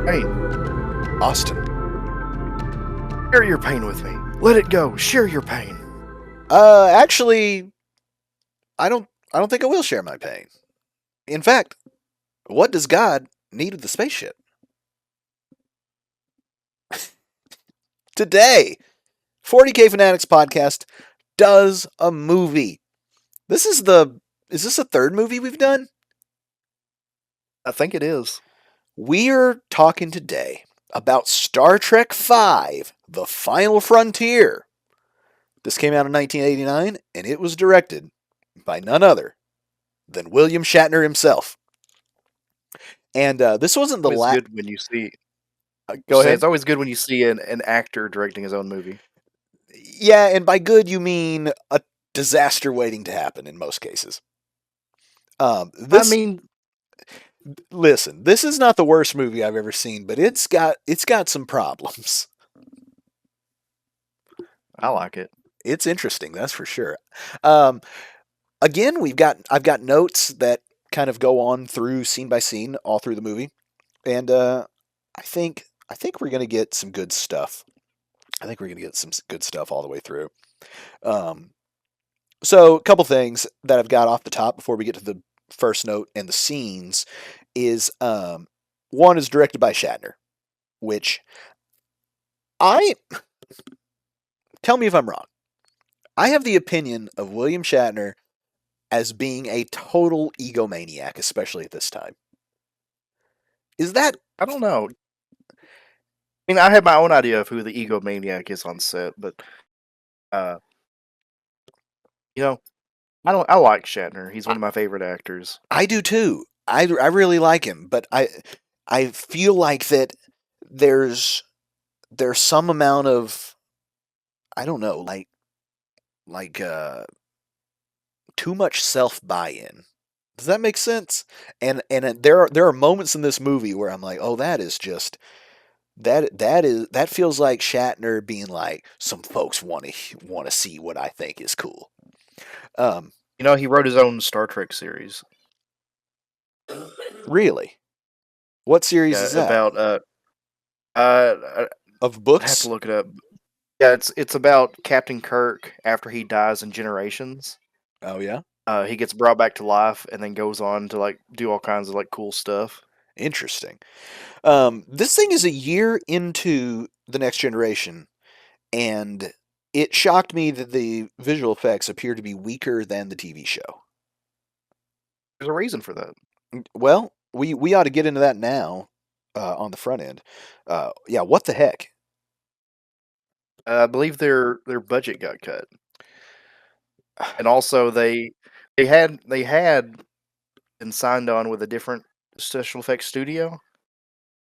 Pain. Austin. Share your pain with me. Let it go. Share your pain. Actually, I don't think I will share my pain. In fact, what does God need with the spaceship? Today, 40K Fanatics podcast does a movie. Is this the third movie we've done? I think it is. We're talking today about Star Trek V, The Final Frontier. This came out in 1989, and it was directed by none other than William Shatner himself. And this wasn't the It's last. good when you see. Go ahead. It's always good when you see an actor directing his own movie. Yeah, and by good you mean a disaster waiting to happen in most cases. Listen, this is not the worst movie I've ever seen, but it's got some problems. I like it. It's interesting, that's for sure. Again, I've got notes that kind of go on through scene by scene all through the movie, and I think we're gonna get some good stuff. I think we're gonna get some good stuff all the way through. So a couple things that I've got off the top before we get to the first note and the scenes is one is directed by Shatner, which tell me if I'm wrong. I have the opinion of William Shatner as being a total egomaniac, especially at this time. Is that? I don't know. I mean, I have my own idea of who the egomaniac is on set, but I like Shatner. He's one of my favorite actors. I do too. I really like him, but I feel like that there's some amount of, I don't know, like too much self buy-in. Does that make sense? And there are moments in this movie where I'm like, oh, that is just that feels like Shatner being like, some folks want to see what I think is cool. He wrote his own Star Trek series. Really? What series is that? About of books? I have to look it up. Yeah, it's about Captain Kirk after he dies in Generations. Oh yeah. He gets brought back to life and then goes on to like do all kinds of like cool stuff. Interesting. This thing is a year into The Next Generation, and it shocked me that the visual effects appear to be weaker than the TV show. There's a reason for that. Well, we ought to get into that now on the front end. Yeah, what the heck? I believe their budget got cut, and also they had been signed on with a different special effects studio,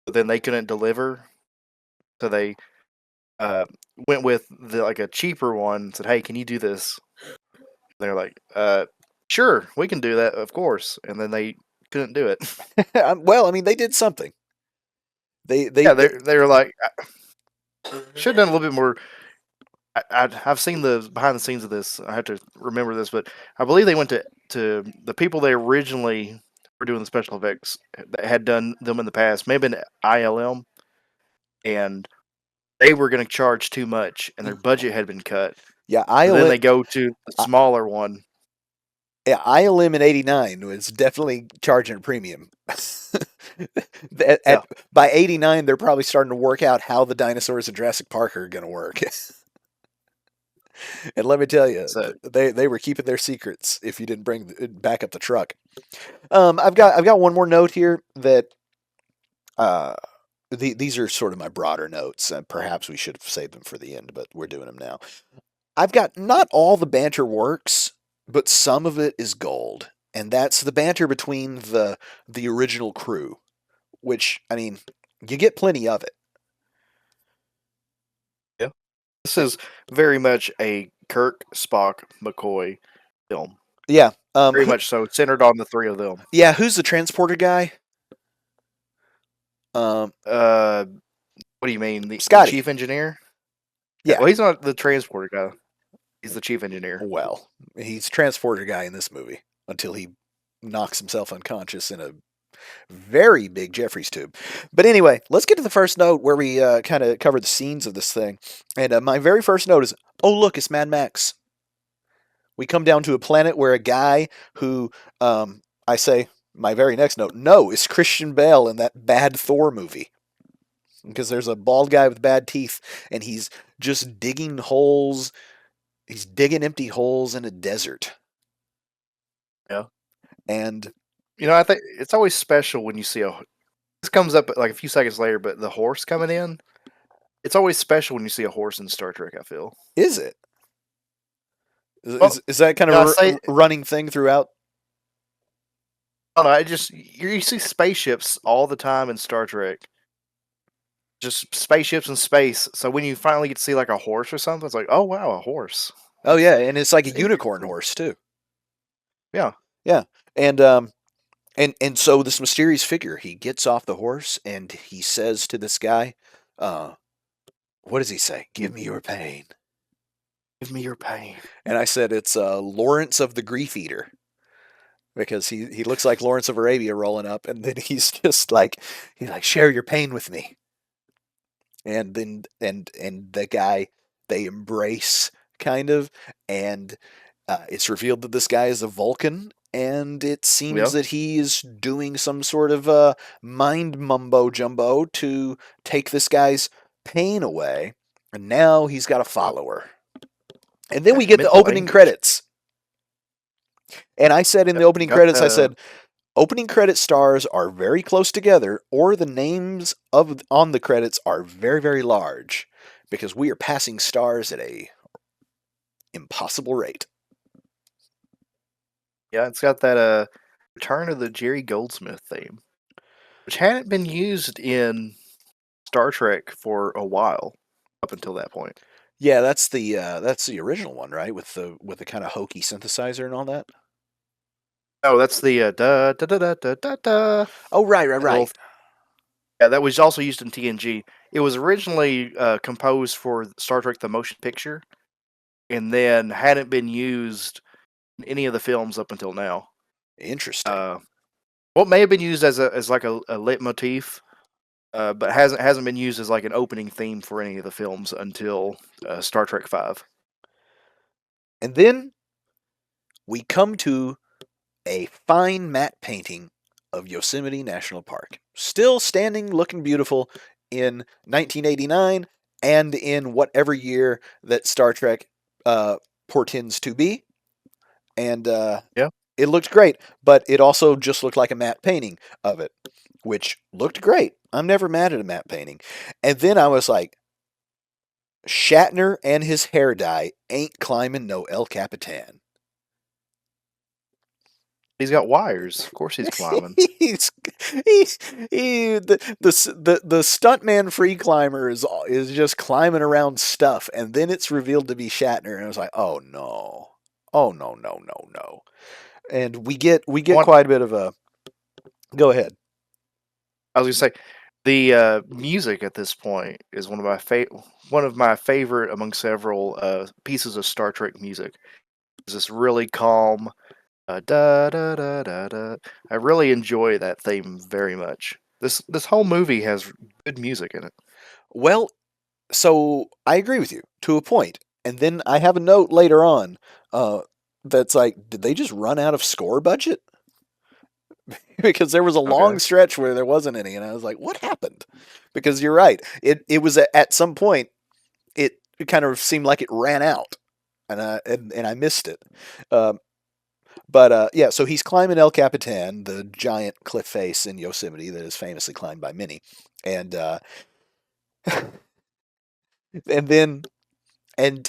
but then they couldn't deliver, so they went with a cheaper one. And said, "Hey, can you do this?" They're like, "Sure, we can do that, of course." And then they couldn't do it. Well, I mean, they did something. They were like, should have done a little bit more. I've seen the behind the scenes of this. I have to remember this, but I believe they went to the people they originally were doing the special effects that had done them in the past, maybe an ILM, and they were going to charge too much, and their budget had been cut. Yeah, ILM. Then they go to the smaller one. Yeah, ILM in '89 was definitely charging a premium. By '89, they're probably starting to work out how the dinosaurs in Jurassic Park are going to work. And let me tell you, they were keeping their secrets if you didn't back up the truck. I've got one more note here that these are sort of my broader notes. Perhaps we should have saved them for the end, but we're doing them now. I've got not all the banter works, but some of it is gold, and that's the banter between the original crew, which, I mean, you get plenty of it. Yeah, this is very much a Kirk, Spock, McCoy film. Yeah, very much so, centered on the three of them. Yeah, who's the transporter guy? What do you mean? The chief engineer? Yeah, well, he's not the transporter guy. He's the chief engineer. Well, he's transporter guy in this movie until he knocks himself unconscious in a Very big Jeffrey's tube. But anyway, let's get to the first note where we kind of cover the scenes of this thing. And my very first note is, oh, look, it's Mad Max. We come down to a planet where a guy who, I say, my very next note, no, is Christian Bale in that bad Thor movie. Because there's a bald guy with bad teeth, and he's just digging holes. He's digging empty holes in a desert. Yeah. And I think it's always special when you see this comes up like a few seconds later, but the horse coming in, it's always special when you see a horse in Star Trek, I feel. is it? Well, Is that kind of I say, running thing throughout? I don't know, you see spaceships all the time in Star Trek. Just spaceships in space. So when you finally get to see like a horse or something, it's like, oh wow, a horse. Oh yeah, and it's like a It's interesting. unicorn horse too. Yeah. Yeah, and so this mysterious figure, he gets off the horse and he says to this guy, uh, "What does he say? Give me your pain." Give me your pain. And I said, "It's Lawrence of the Grief Eater." Because he looks like Lawrence of Arabia rolling up, and then he's like, share your pain with me. And then and the guy, they embrace kind of, and it's revealed that this guy is a Vulcan, and it seems Yeah. that he is doing some sort of mind mumbo jumbo to take this guy's pain away, and now he's got a follower. And then we get the Mental opening anguish. credits. And I said in the Yep. opening credits, I said, opening credit stars are very close together, or the names of on the credits are very, very large, because we are passing stars at a impossible rate. Yeah, it's got that Return of the Jerry Goldsmith theme, which hadn't been used in Star Trek for a while up until that point. Yeah, that's the original one, right? With the kind of hokey synthesizer and all that. Oh, that's the da da da da da da da. Oh, right, That little, yeah, that was also used in TNG. It was originally composed for Star Trek: The Motion Picture, and then hadn't been used in any of the films up until now. Interesting. Well, it may have been used as like a leitmotif, but hasn't been used as like an opening theme for any of the films until Star Trek Five. And then we come to a fine matte painting of Yosemite National Park, still standing, looking beautiful in 1989 and in whatever year that Star Trek portends to be. And Yeah, it looked great, but it also just looked like a matte painting of it, which looked great. I'm never mad at a matte painting. And then I was like, Shatner and his hair dye ain't climbing no El Capitan. he's got wires. Of course, he's climbing. he's, the stuntman free climber is just climbing around stuff, and then it's revealed to be Shatner, and I was like, oh no, oh no, no, no, no, and we get One, quite a bit of a. Go ahead. I was gonna say, the music at this point is one of my favorite among several pieces of Star Trek music. It's this really calm da da da da da. I really enjoy that theme very much. This whole movie has good music in it. Well, so I agree with you to a point, and then I have a note later on that's like, did they just run out of score budget? Because there was a long Okay. stretch where there wasn't any, and I was like, what happened? Because you're right, it was at some point it kind of seemed like it ran out, and I missed it. But yeah, so he's climbing El Capitan, the giant cliff face in Yosemite that is famously climbed by many, and and then and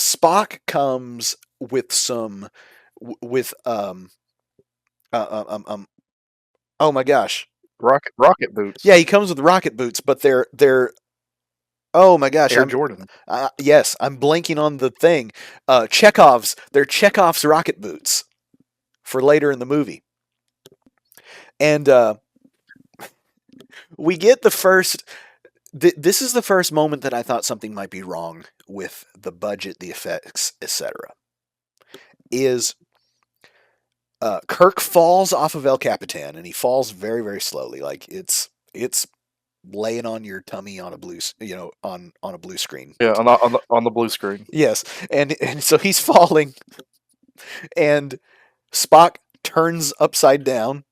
Spock comes with some with oh my gosh. Rocket boots. Yeah, he comes with rocket boots, but they're oh my gosh, Air Jordan. yes, I'm blanking on the thing. They're Chekhov's rocket boots for later in the movie. And we get the first this is the first moment that I thought something might be wrong with the budget, the effects, etc. Is Kirk falls off of El Capitan, and he falls very, very slowly, like it's laying on your tummy on a on a blue screen. Yeah, on the blue screen. Yes, and so he's falling, and Spock turns upside down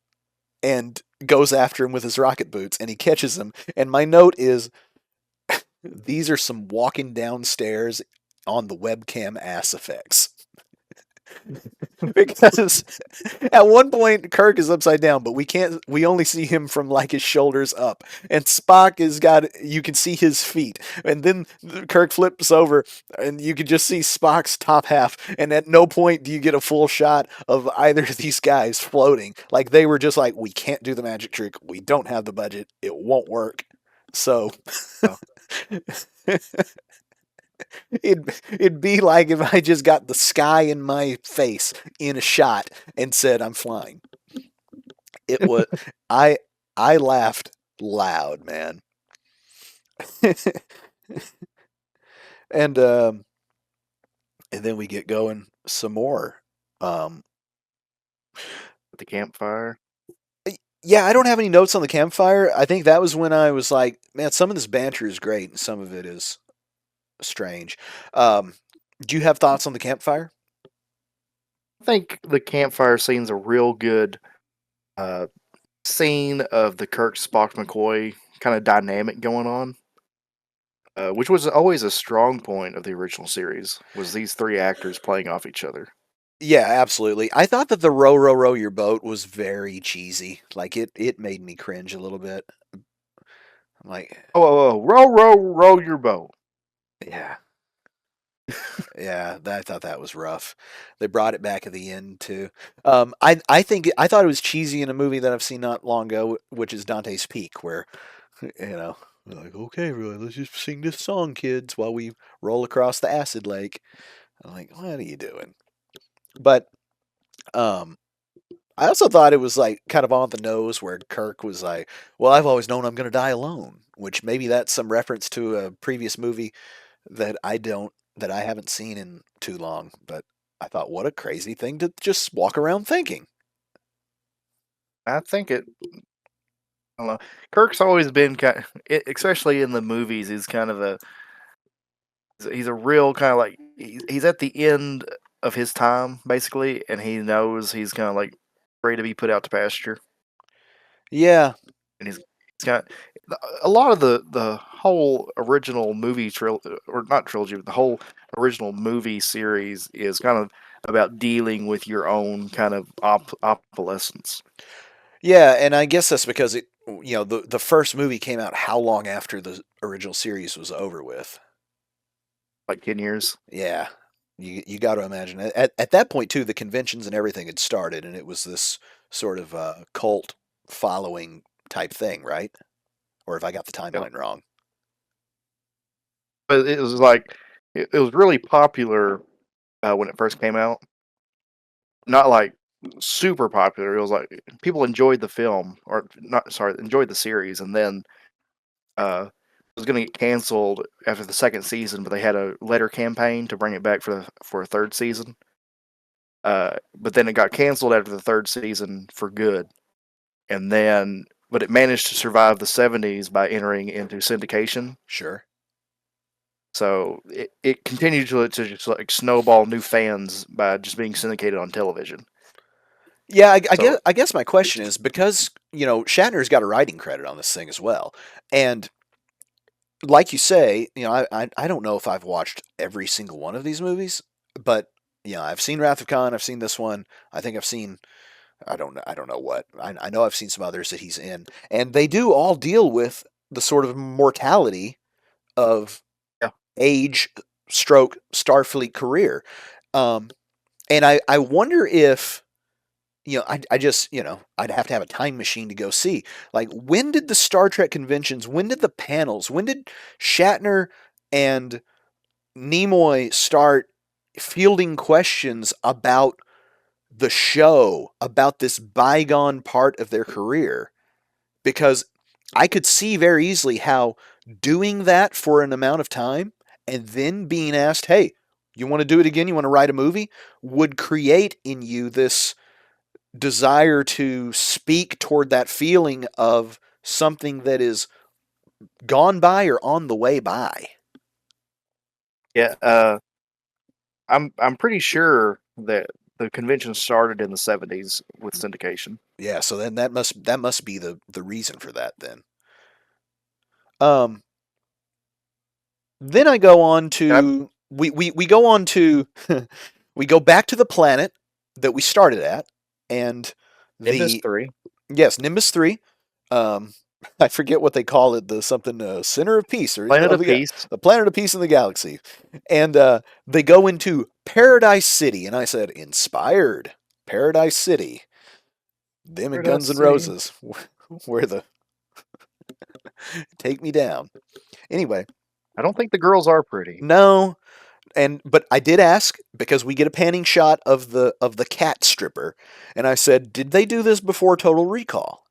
and goes after him with his rocket boots, and he catches him. And my note is, these are some walking downstairs on the webcam ass effects. Because at one point Kirk is upside down, but we only see him from like his shoulders up. And Spock is got you can see his feet. And then Kirk flips over and you can just see Spock's top half, and at no point do you get a full shot of either of these guys floating. Like they were just like, we can't do the magic trick. We don't have the budget. It won't work. So Yeah. it'd be like if I just got the sky in my face in a shot and said I'm flying. It was I I laughed loud, man. and um and then we get going some more. Um At the campfire. yeah, I don't have any notes on the campfire. I think that was when I was like, man, some of this banter is great and some of it is strange. Um do you have thoughts on the campfire? I think the campfire scene's a real good uh, scene of the Kirk Spock McCoy kind of dynamic going on, which was always a strong point of the original series. Was these three actors playing off each other? Yeah, absolutely. I thought that the row, row, row your boat was very cheesy. Like it made me cringe a little bit. I'm like, Oh, row, row, row your boat. yeah, yeah. I thought that was rough. They brought it back at the end too. I think I thought it was cheesy in a movie that I've seen not long ago, which is Dante's Peak, where you know, they're like, okay, everyone, let's just sing this song, kids, while we roll across the acid lake. I'm like, what are you doing? But um, I also thought it was like kind of on the nose where Kirk was like, "Well, I've always known I'm going to die alone," which maybe that's some reference to a previous movie that I haven't seen in too long. But I thought, what a crazy thing to just walk around thinking. I think it. I don't know. Kirk's always been kind, especially in the movies. He's a real kind of like he's at the end of his time basically, and he knows he's kind of like ready to be put out to pasture. Yeah, And he's got a lot of the whole original movie or not trilogy, but the whole original movie series is kind of about dealing with your own kind of opalescence. yeah, and I guess that's because the first movie came out how long after the original series was over with? Like 10 years. Yeah, you got to imagine at that point too, the conventions and everything had started, and it was this sort of cult following type thing, right? Or if I got the Yep. timeline wrong. But it was like it was really popular when it first came out. Not like super popular. It was like people enjoyed the film, or not. Sorry, enjoyed the series, and then it was going to get canceled after the second season, but they had a letter campaign to bring it back for a third season. But then it got canceled after the third season for good, and then but it managed to survive the '70s by entering into syndication. Sure. So it continued to just like snowball new fans by just being syndicated on television. Yeah, So I guess my question is because Shatner's got a writing credit on this thing as well, and like you say, I don't know if I've watched every single one of these movies, but I've seen Wrath of Khan, I've seen this one, I think I've seen I don't know what I know I've seen some others that he's in, and they do all deal with the sort of mortality of yeah, age, stroke, Starfleet career, um, and I wonder if I just, I'd have to have a time machine to go see. Like, when did the Star Trek conventions, when did the panels, when did Shatner and Nimoy start fielding questions about the show, about this bygone part of their career? Because I could see very easily how doing that for an amount of time and then being asked, hey, you want to do it again? You want to write a movie? Would create in you this desire to speak toward that feeling of something that is gone by or on the way by. Yeah, I'm pretty sure that the convention started in the 70s with syndication. Yeah, so then that must be the reason for that then. Um, then I go on I'm to we go on to we go back to the planet that we started at, and Nimbus the 3, yes, Nimbus 3. Um, I forget what they call it, the something center of peace, or Planet of yeah, Peace. the planet of peace in the galaxy. And they go into Paradise City, and I said, inspired Paradise City. Them and Paradise Guns N' City. Roses, where the take me down. Anyway, I don't think the girls are pretty. no, and but I did ask because we get a panning shot of the cat stripper, and I said, did they do this before Total Recall?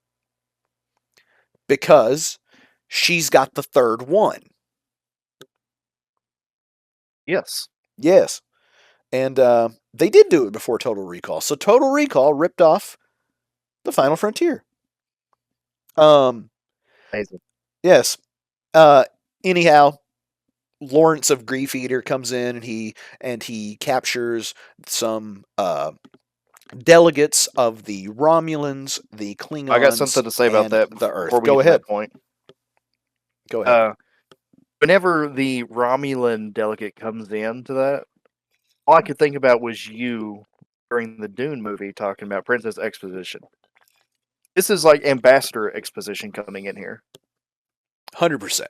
Because she's got the third one. Yes, Yes. And they did do it before Total Recall. So Total Recall ripped off the Final Frontier. Um, amazing. yes. Uh, anyhow, Lawrence of Grief Eater comes in and he captures some delegates of the Romulans, the I got something Klingons, to say about and that the before Earth. we Go get to ahead. that point. Go ahead. Uh, Whenever the Romulan delegate comes into that, all I could think about was you during the Dune movie talking about Princess Exposition. This is like Ambassador Exposition coming in here. 100%.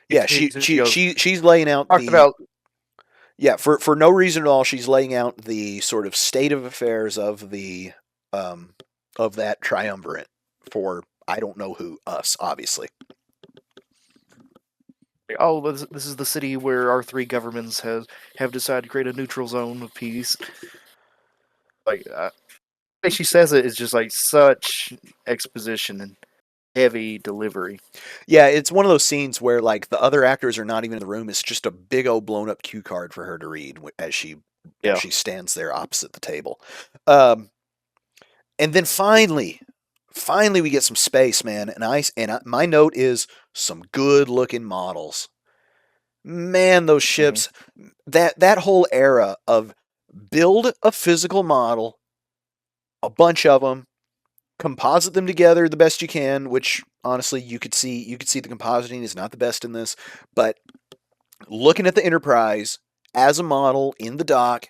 He, Yeah, he, he goes, she's laying out talked the about, yeah, for no reason at all, she's laying out the sort of state of affairs um of that triumvirate for I don't know who, us, obviously. oh, this is the city where our three governments have decided to create a neutral zone of peace. Like, way she says it is just like such exposition and heavy delivery. Yeah, it's one of those scenes where like the other actors are not even in the room. It's just a big old blown up cue card for her to read as Yeah. she stands there opposite the table. Um, and then finally we get some space, man. My note is some good looking models. Man, those Hmm. ships, that whole era of build a physical model, a bunch of them, composite them together the best you can, which honestly you could see the compositing is not the best in this, but looking at the Enterprise as a model in the dock,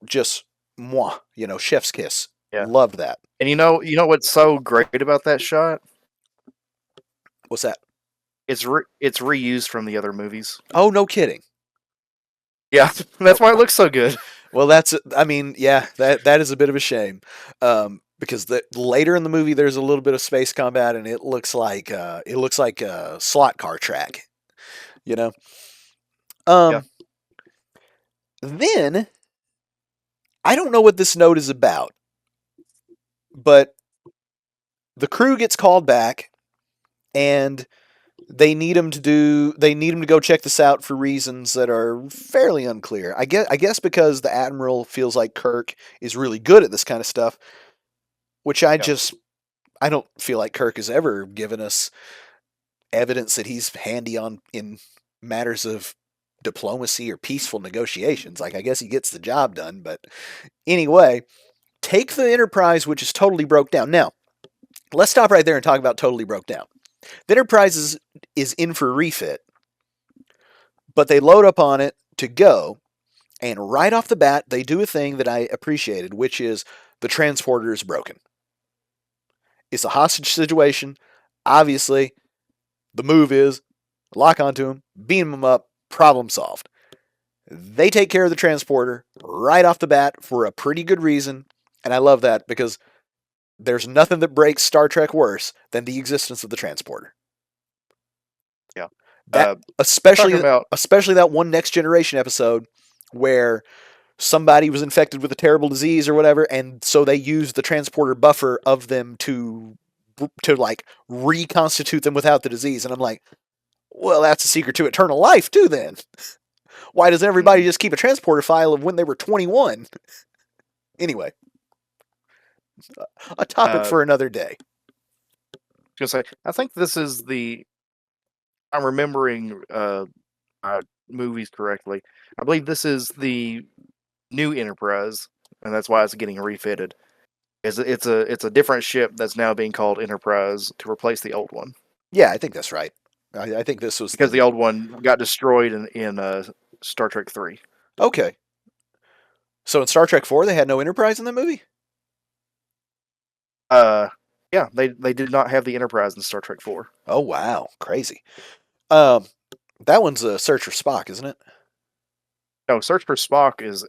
just moi, chef's kiss. Yeah. Loved that. And you know what's so great about that shot? What's that? It's reused from the other movies. Oh, no kidding. Yeah, Oh, that's why it looks so good. well, I mean, yeah, that is a bit of a shame, because later in the movie there's a little bit of space combat, and it looks like a slot car track, you know. Yeah. Um, then I don't know what this note is about, but the crew gets called back, and they need him to go check this out for reasons that are fairly unclear. I guess because the admiral feels like Kirk is really good at this kind of stuff, which Yeah. I don't feel like Kirk has ever given us evidence that he's handy on in matters of diplomacy or peaceful negotiations. Like, I guess he gets the job done, but anyway, take the Enterprise, which is totally broke down. Now, let's stop right there and talk about totally broke down. The Enterprise is in for refit, but they load up on it to go, and right off the bat, they do a thing that I appreciated, which is the transporter is broken. It's a hostage situation. Obviously, the move is lock onto him, beam him up, problem solved. They take care of the transporter right off the bat for a pretty good reason, and I love that because there's nothing that breaks Star Trek worse than the existence of the transporter. Yeah. That Talking about especially that one Next Generation episode where somebody was infected with a terrible disease or whatever, and so they used the transporter buffer of them to like reconstitute them without the disease. And I'm like, well, that's a secret to eternal life too. Then why doesn't everybody mhm, just keep a transporter file of when they were 21? Anyway, a topic Uh, for another day. gonna say, I think this is I'm remembering my movies correctly. I believe this is the new Enterprise, and that's why it's getting refitted. It's a different ship that's now being called Enterprise to replace the old one Yeah, I think that's right. I think this was because the the old one got destroyed in Star Trek 3. okay. So in Star Trek 4, they had no Enterprise in that movie. Uh, yeah, they did not have the Enterprise in Star Trek 4. Oh wow, crazy. Um, that one's a Search for Spock, isn't it? No, Search for Spock is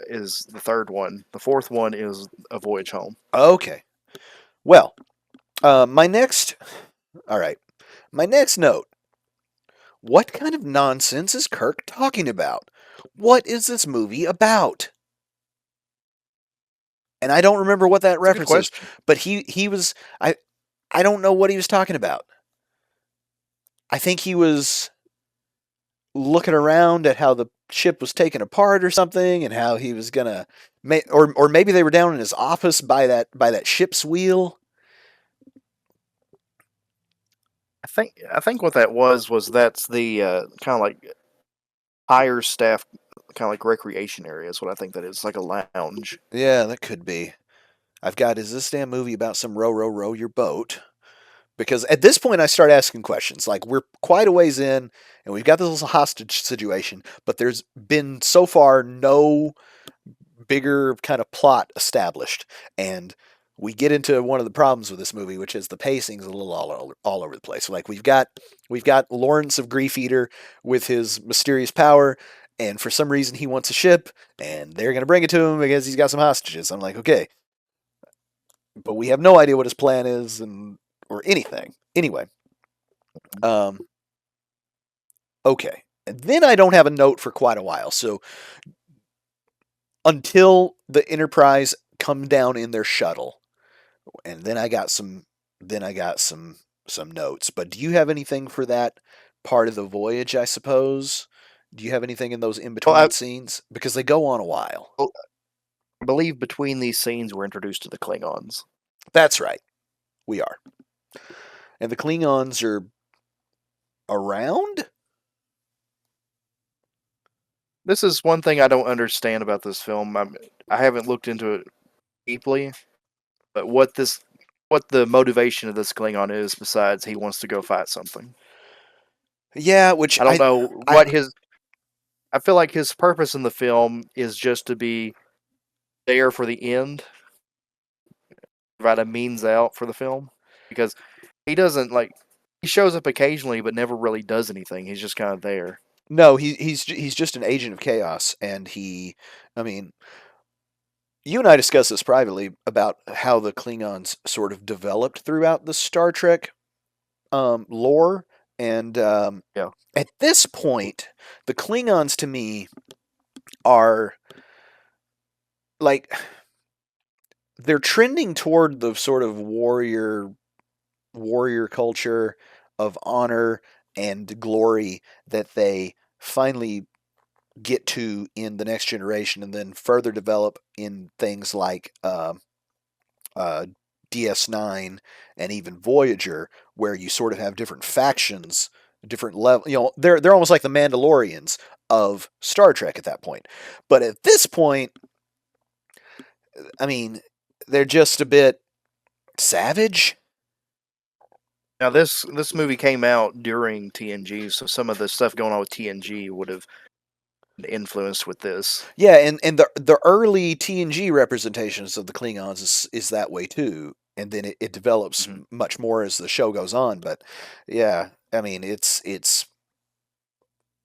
the third one. The fourth one is A Voyage Home. Okay. Well, my next. All right. My next note. What kind of nonsense is Kirk talking about? What is this movie about? And I don't remember what that That's a good reference is, question. but he was I don't know what he was talking about. I think he was looking around at how the ship was taken apart or something, and how he was gonna, or maybe they were down in his office by that ship's wheel. I think what that was that's the kind of like higher staff, kind of like recreation area is what I think that is. It's like a lounge. Yeah, that could be. I've got, is this damn movie about some row, row, row your boat? Because at this point, I start asking questions. Like, we're quite a ways in, and we've got this little hostage situation, but there's been so far no bigger kind of plot established. And we get into one of the problems with this movie, which is the pacing's a little all over the place. Like, we've got Lawrence of Grief Eater with his mysterious power, and for some reason he wants a ship, and they're going to bring it to him because he's got some hostages. I'm like, okay, but we have no idea what his plan is, and or anything. Anyway, um, okay. And then I don't have a note for quite a while. So until the Enterprise come down in their shuttle, and then I got some notes. But do you have anything for that part of the voyage, I suppose? Do you have anything in those in Well, between scenes? Because they go on a while. I believe between these scenes we're introduced to the Klingons. That's right. We are. And the Klingons are around? This is one thing I don't understand about this film. I haven't looked into it deeply, but what the motivation of this Klingon is besides he wants to go fight something. Yeah, which I don't know I what his. I feel like his purpose in the film is just to be there for the end, provide a means out for the film, because he doesn't like he shows up occasionally but never really does anything. He's just kind of there. no, he's just an agent of chaos, and I mean, you and I discussed this privately about how the Klingons sort of developed throughout the Star Trek lore, and Yeah. at this point, the Klingons to me are like they're trending toward the sort of warrior culture of honor and glory that they finally get to in the next generation, and then further develop in things like uh, DS9 and even Voyager, where you sort of have different factions, different level. They're almost like the Mandalorians of Star Trek at that point. But at this point, I mean, they're just a bit savage. Now this movie came out during TNG, so some of the stuff going on with TNG would have been influenced with this. Yeah, and the early TNG representations of the Klingons is that way too, and then it develops Hmm. much more as the show goes on. But yeah, I mean, it's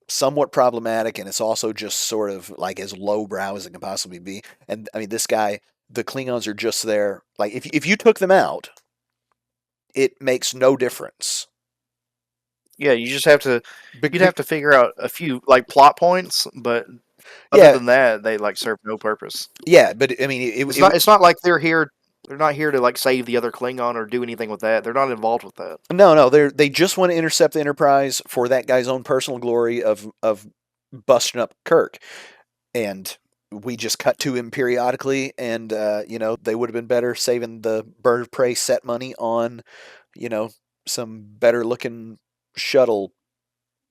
somewhat problematic, and it's also just sort of like as lowbrow as it can possibly be. And I mean, this guy, the Klingons are just there. Like if you took them out, it makes no difference. Yeah, you just have to Be, you'd be, have to figure out a few like plot points, but other yeah, than that, they like serve no purpose. yeah, but I mean, It's not like they're not here to like save the other Klingon or do anything with that. They're not involved with that. no, they just want to intercept the Enterprise for that guy's own personal glory of busting up Kirk. And we just cut to him periodically, and they would have been better saving the bird of prey set money on, you know, some better looking shuttle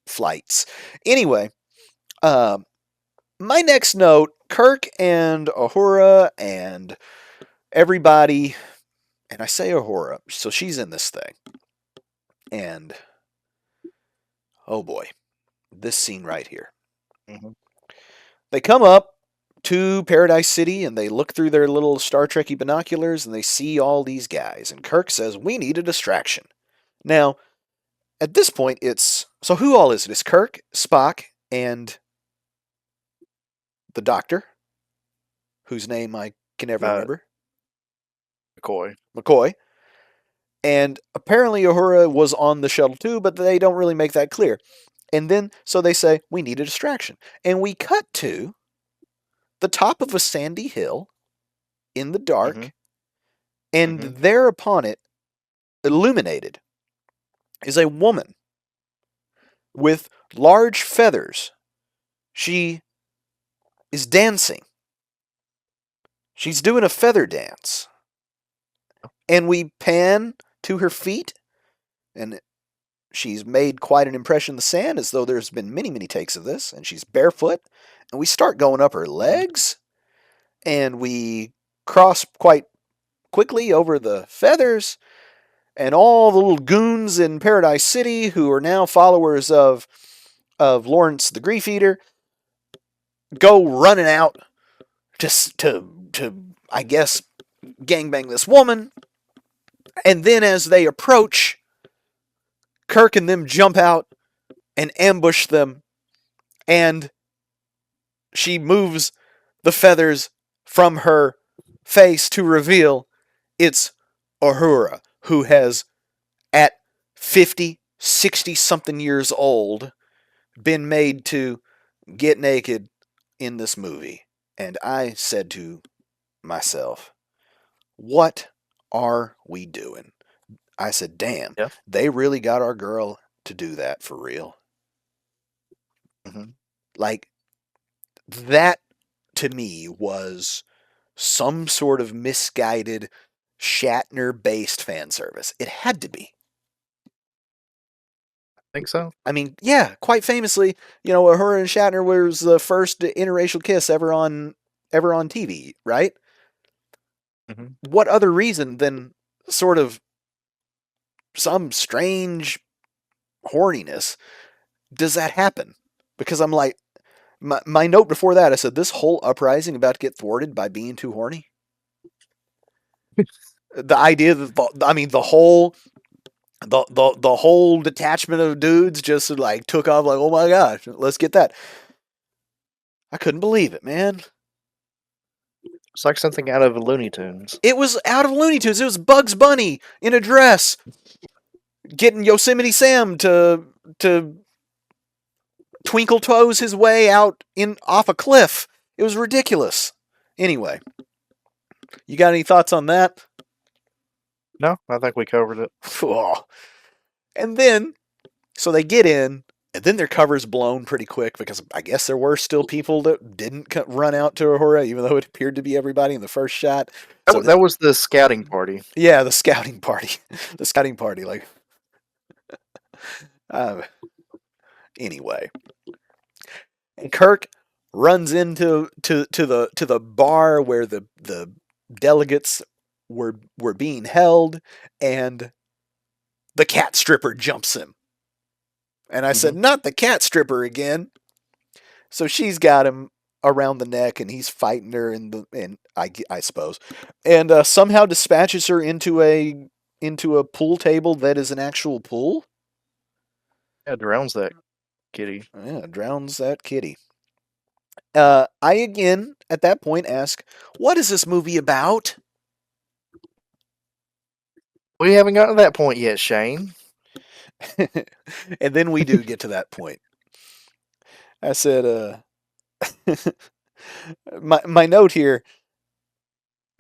flights. Anyway, um, my next note: Kirk and Uhura and everybody, and I say Uhura, so she's in this thing, and oh boy, this scene right here. Mhm. They come up to Paradise City and they look through their little Star Trekky binoculars and they see all these guys. And Kirk says, "We need a distraction." Now, at this point, it's so who all is it? It's Kirk, Spock, and the Doctor, whose name I can never Uh, remember, McCoy. McCoy. And apparently, Uhura was on the shuttle too, but they don't really make that clear. And then, so they say, "We need a distraction." And we cut to the top of a sandy hill in the Mhm. dark, and Mhm. there upon it, illuminated, is a woman with large feathers. She is dancing. She's doing a feather dance. And we pan to her feet, and she's made quite an impression in the sand, as though there's been many, many takes of this. And she's barefoot. And we start going up her Mhm. legs, and we cross quite quickly over the feathers. And all the little goons in Paradise City, who are now followers of Lawrence the Grief Eater, go running out just to I guess gangbang this woman. And then as they approach, Kirk and them jump out and ambush them, and she moves the feathers from her face to reveal it's Uhura, who has at 50, 60 something years old been made to get naked in this movie. And I said to myself, what are we doing? I said, damn, Yeah. they really got our girl to do that for real. Mhm. Like, that to me was some sort of misguided Shatner based fan service. It had to be. Think so. I mean, yeah, quite famously, her and Shatner was the first interracial kiss ever on TV, right? Mhm. What other reason than sort of some strange horniness does that happen? Because I'm like, my note before that, I said, this whole uprising about to get thwarted by being too horny. The idea that, the whole detachment of dudes just like took off like, oh my gosh, let's get that. I couldn't believe it, man. It's like something out of Looney Tunes. It was out of Looney Tunes. It was Bugs Bunny in a dress getting Yosemite Sam to twinkle toes his way out in off a cliff. It was ridiculous. Anyway, you got any thoughts on that? No, I think we covered it. And then, so they get in, and then their cover's blown pretty quick because I guess there were still people that didn't run out to Ahura, even though it appeared to be everybody in the first shot. That, So, that was the scouting party. yeah, the scouting party. The scouting party. Like, uh, anyway. And Kirk runs to the bar where the delegates were being held, and the cat stripper jumps him. And I said, Mhm. not the cat stripper again. So she's got him around the neck, and he's fighting her I suppose, and somehow dispatches her into a pool table that is an actual pool. Yeah, drowns that kitty. Yeah, drowns that kitty. I again at that point ask, what is this movie about? We haven't gotten to that point yet, Shane. And then we do get to that point. I said, my note here,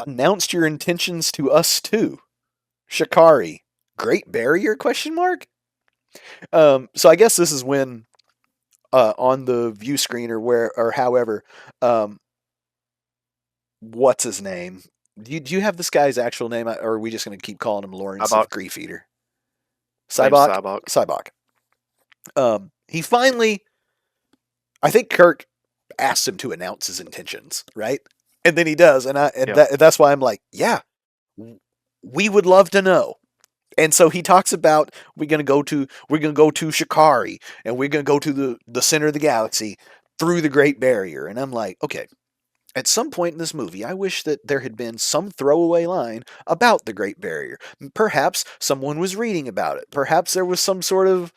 announced your intentions to us too. Shikari. Great Barrier question mark? So I guess this is when on the view screen or however, um, what's his name? Do you have this guy's actual name, or are we just going to keep calling him Lawrence of Cybok. Grief Eater? Name's Cybok? Cybok. Cybok. He finally, I think Kirk asks him to announce his intentions, right? And then he does, Yeah. that's why I'm like, yeah, we would love to know. And so he talks about we're gonna go to Shikari, and we're gonna go to the center of the galaxy through the Great Barrier. And I'm like, okay, at some point in this movie, I wish that there had been some throwaway line about the Great Barrier. Perhaps someone was reading about it. Perhaps there was some sort of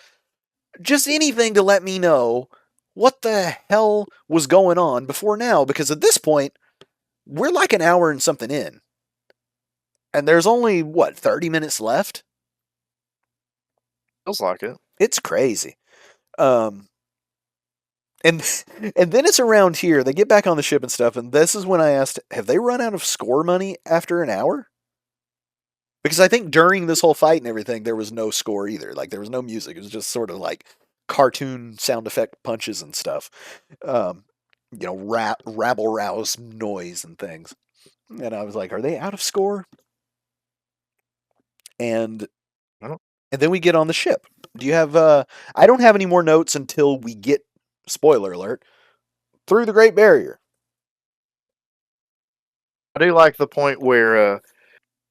just anything to let me know what the hell was going on before now, because at this point, we're like an hour and something in. And there's only, what, 30 minutes left? Feels like it. It's crazy. Um, and and then it's around here. They get back on the ship and stuff, and this is when I asked, have they run out of score money after an hour? Because I think during this whole fight and everything, there was no score either. Like, there was no music. It was just sort of like cartoon sound effect punches and stuff. Um, rabble rouse noise and things. And I was like, are they out of score? And I don't. and then we get on the ship. Do you have I don't have any more notes until we get, spoiler alert, through the Great Barrier. I do like the point where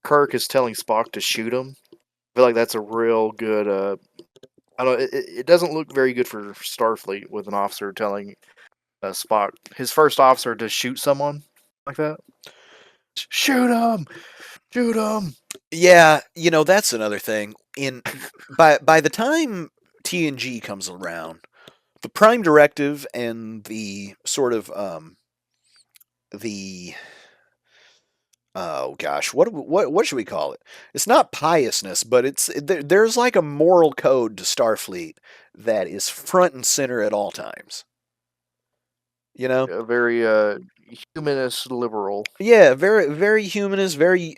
Kirk is telling Spock to shoot him. I feel like that's a real good. I don't. It doesn't look very good for Starfleet with an officer telling Spock, his first officer, to shoot someone like that. Shoot him! Shoot him! Yeah, that's another thing. By the time TNG comes around, the Prime Directive and the sort of the oh gosh, what should we call it? It's not piousness, but there's like a moral code to Starfleet that is front and center at all times. You know? A very humanist liberal. Yeah, very very humanist, very,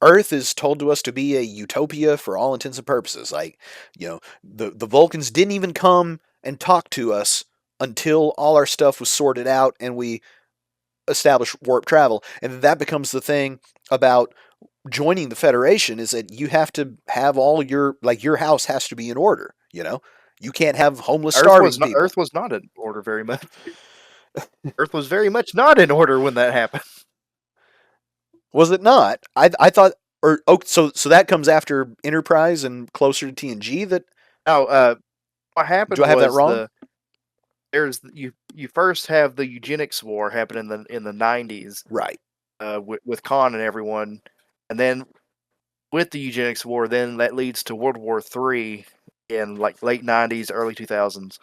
Earth is told to us to be a utopia for all intents and purposes. Like, the Vulcans didn't even come and talk to us until all our stuff was sorted out and we established warp travel. And that becomes the thing about joining the Federation, is that you have to have all your house has to be in order, You can't have homeless starving people. Earth was not in order very much. Earth was very much not in order when that happened. Was it not? I thought, or oh, so that comes after Enterprise and closer to TNG. That Now, what Do happened I have that was wrong? you first have the eugenics war happen in the 90s Right. with Khan and everyone, and then with the eugenics war, then that leads to World War III in like late 90s, early 2000s,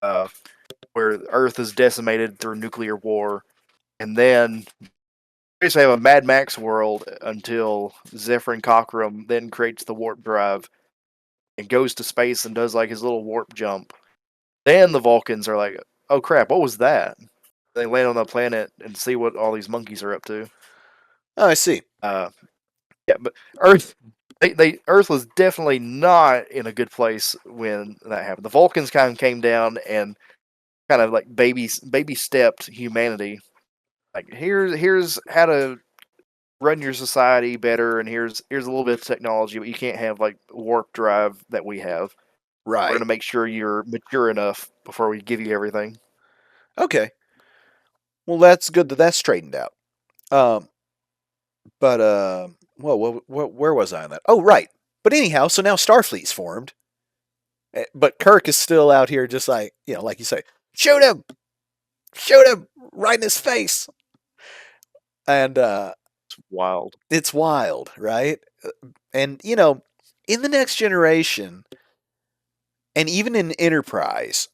uh, where Earth is decimated through nuclear war, and then basically have a Mad Max world until Zephyr Cochrane then creates the warp drive and goes to space and does like his little warp jump. Then the Vulcans are like, "Oh crap, what was that?" They land on the planet and see what all these monkeys are up to. Oh, I see. Uh, yeah, but Earth, Earth was definitely not in a good place when that happened. The Vulcans kind of came down and kind of like baby stepped humanity. Like here's how to run your society better, and here's a little bit of technology, but you can't have like warp drive that we have. We're Right. gonna make sure you're mature enough before we give you everything. Okay. Well, that's good that that's straightened out. Um, but well, where was I on that? Oh, right. But anyhow, so now Starfleet's formed, but Kirk is still out here, just like like you say, shoot him right in his face, and It's wild. it's wild, right? And in the Next Generation, and even in Enterprise,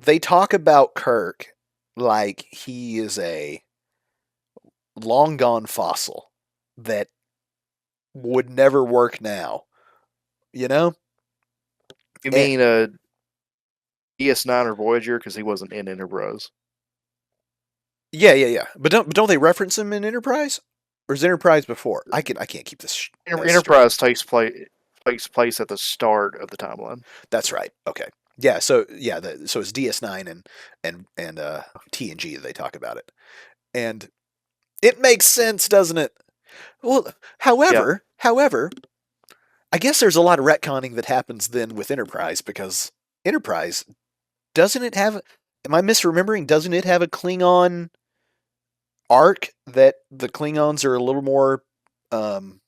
they talk about Kirk like he is a long gone fossil that would never work now, you know? You And, mean DS9 or Voyager because he wasn't in Enterprise. yeah. But don't they reference him in Enterprise? Or is Enterprise before? I can't keep this straight. Enterprise takes place at the start of the timeline. That's right. Okay. Yeah, so so it's DS9 and TNG they talk about it. And It makes sense, doesn't it? Well, Yeah. however, I guess there's a lot of retconning that happens then with Enterprise because Enterprise doesn't it have? Am I misremembering? Doesn't it have a Klingon arc that the Klingons are a little more um,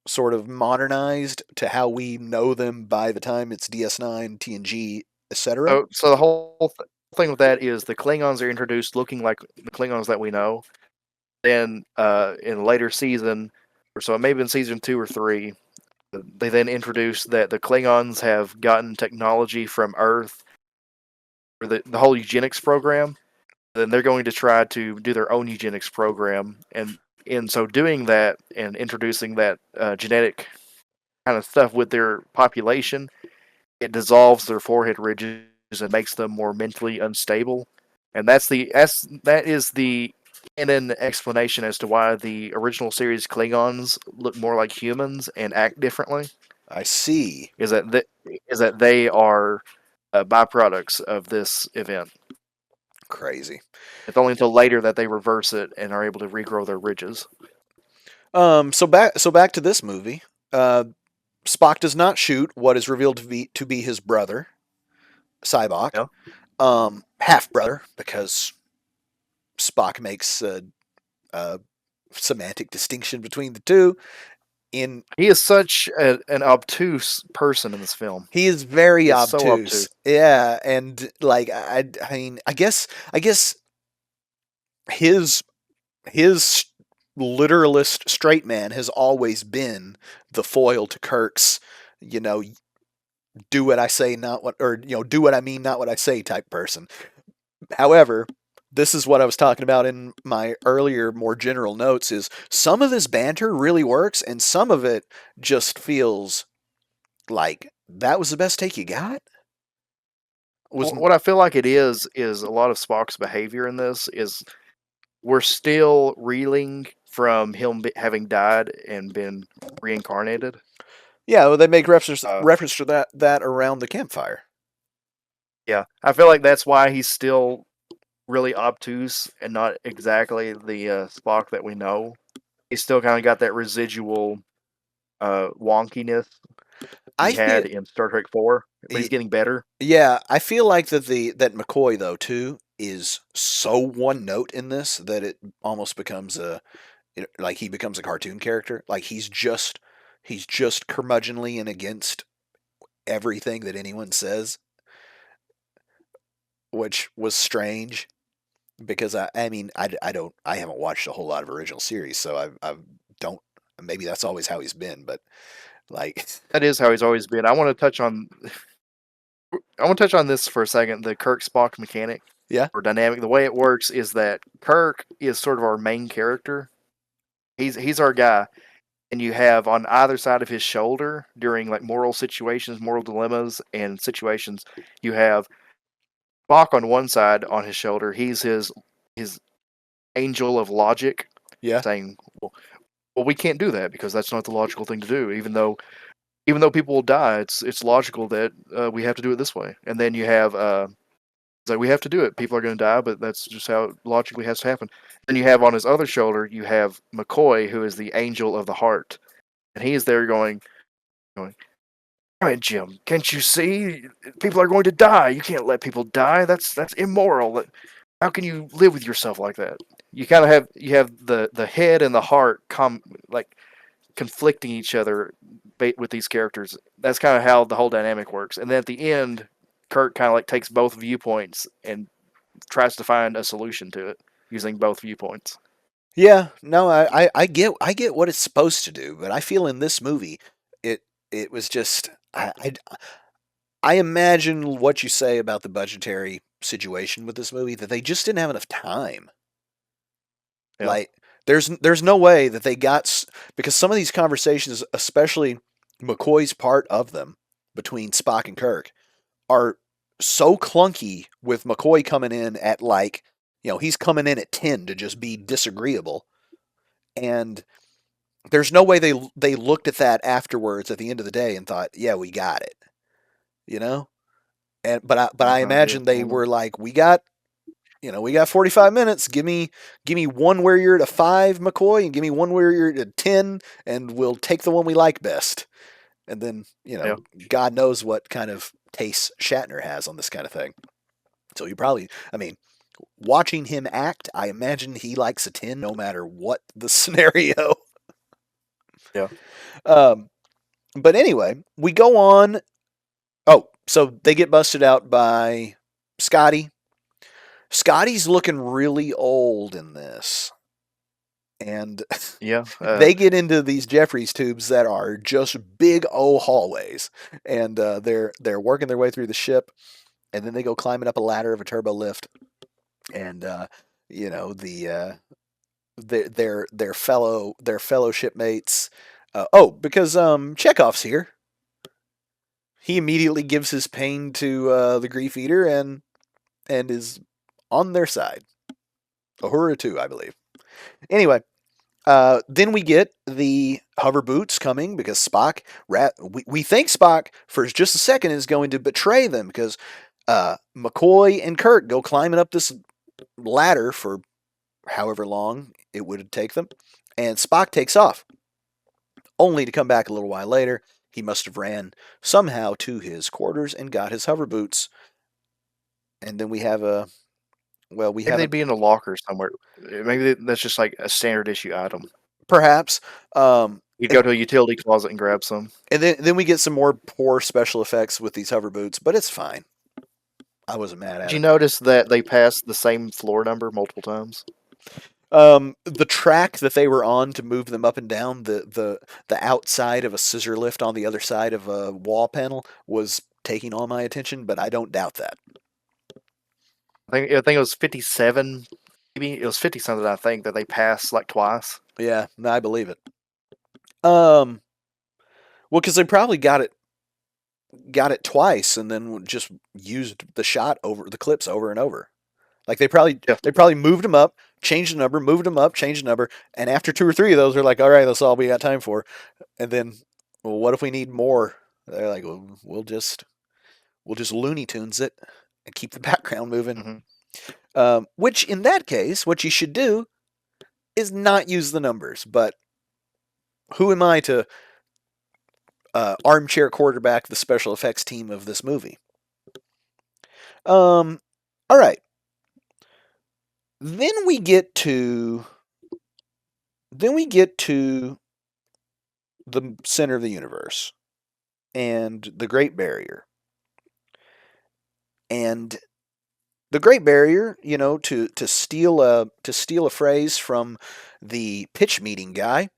sort of modernized to how we know them by the time it's DS9, TNG, etc.? So the whole thing with that is the Klingons are introduced looking like the Klingons that we know. Then in a later season, or so it may have been season 2 or 3, they then introduce that the Klingons have gotten technology from Earth for the whole eugenics program. Then they're going to try to do their own eugenics program, and in so doing that and introducing that genetic kind of stuff with their population, it dissolves their forehead ridges and makes them more mentally unstable. And that is the canon explanation as to why the original series Klingons look more like humans and act differently. I see. Is that they are byproducts of this event. Crazy. It's only until later that they reverse it and are able to regrow their ridges. So back to this movie. Uh, Spock does not shoot what is revealed to be his brother, Cybok, Yeah, half brother, because Spock makes a semantic distinction between the two. In he is such an obtuse person in this film. He is very He is so obtuse, obtuse. yeah, and like I mean, I guess his his literalist straight man has always been the foil to Kirk's, you know, do what I say, not what, or do what I mean, not what I say type person. However, this is what I was talking about in my earlier, more general notes. Is some of this banter really works, and some of it just feels like that was the best take you got. Was What I feel like it is a lot of Spock's behavior in this is we're still reeling from him having died and been reincarnated. Yeah, well, they make reference Uh, reference to that around the campfire. yeah, I feel like that's why he's still really obtuse and not exactly the Spock that we know. He's still kind of got that residual wonkiness he I feel, had in Star Trek 4, but he's getting better. yeah, I feel like that McCoy though too is so one note in this that it almost becomes like he becomes a cartoon character. Like he's just curmudgeonly and against everything that anyone says, which was strange because I mean I haven't watched a whole lot of original series, so I don't, maybe that's always how he's been, but like That is how he's always been. I want to touch on this for a second. The Kirk Spock mechanic yeah, or dynamic. The way it works is that Kirk is sort of our main character. He's our guy, and you have on either side of his shoulder during like moral situations, moral dilemmas, and situations. You have Spock on one side on his shoulder. He's his angel of logic, yeah, saying, "Well, we can't do that because that's not the logical thing to do. Even though people will die, it's logical that we have to do it this way." And then you have it's like we have to do it. People are going to die, but that's just how it logically has to happen. Then you have on his other shoulder, you have McCoy, who is the angel of the heart, and he is there going, "All right, Jim, can't you see? People are going to die. You can't let people die. That's immoral. How can you live with yourself like that?" You have the head and the heart like conflicting each other with these characters. That's kind of how the whole dynamic works. And then at the end, Kirk kind of like takes both viewpoints and tries to find a solution to it using both viewpoints. yeah. No, I get what it's supposed to do, but I feel in this movie, it it was just I imagine what you say about the budgetary situation with this movie that they just didn't have enough time. Yeah. Like there's no way that they got, because some of these conversations, especially McCoy's part of them between Spock and Kirk, are so clunky with McCoy coming in at like, he's coming in at 10 to just be disagreeable, and there's no way they looked at that afterwards at the end of the day and thought, yeah, we got it, you know? And but I No imagine idea. they were like, we got we got 45 minutes. Give me one where you're at a 5, McCoy, and give me one where you're at a 10, and we'll take the one we like best. And then, Yeah, God knows what kind of taste Shatner has on this kind of thing. So you probably, I mean, watching him act, I imagine he likes a 10 no matter what the scenario. yeah, Um, but anyway, we go on. Oh, so they get busted out by Scotty. Scotty's looking really old in this. And yeah. they get into these Jeffries tubes that are just big O hallways, and they're working their way through the ship, and then they go climbing up a ladder of a turbo lift, and their fellow shipmates. Because Chekhov's here. He immediately gives his pain to the grief eater and is on their side. Uhura too, I believe. Anyway, then we get the hover boots coming because we think Spock for just a second is going to betray them because McCoy and Kirk go climbing up this ladder for however long it would take them, and Spock takes off, only to come back a little while later. He must have ran somehow to his quarters and got his hover boots, and then we have a well, we Maybe have they'd a be in a locker somewhere. Maybe that's just like a standard issue item. perhaps, You and go to a utility closet and grab some. and then we get some more poor special effects with these hover boots, but it's fine. I wasn't mad Did at you it. notice that they passed the same floor number multiple times? The track that they were on to move them up and down, the outside of a scissor lift on the other side of a wall panel was taking all my attention, but I don't doubt that. I think it was 57. Maybe it was 50 something. I think that they passed like twice. Yeah, no, I believe it. Um, well, because they probably got it twice, and then just used the clips over and over. Like they probably Yeah. they probably moved them up, changed the number, moved them up, changed the number, and after two or three of those, they're like, "All right, that's all we got time for." And then, well, what if we need more? They're like, well, we'll just Looney Tunes it and keep the background moving. Hmm. Which in that case, what you should do is not use the numbers. But who am I to armchair quarterback the special effects team of this movie? All right. Then we get to the center of the universe and the Great Barrier. And the Great Barrier, to steal a phrase from the pitch meeting guy,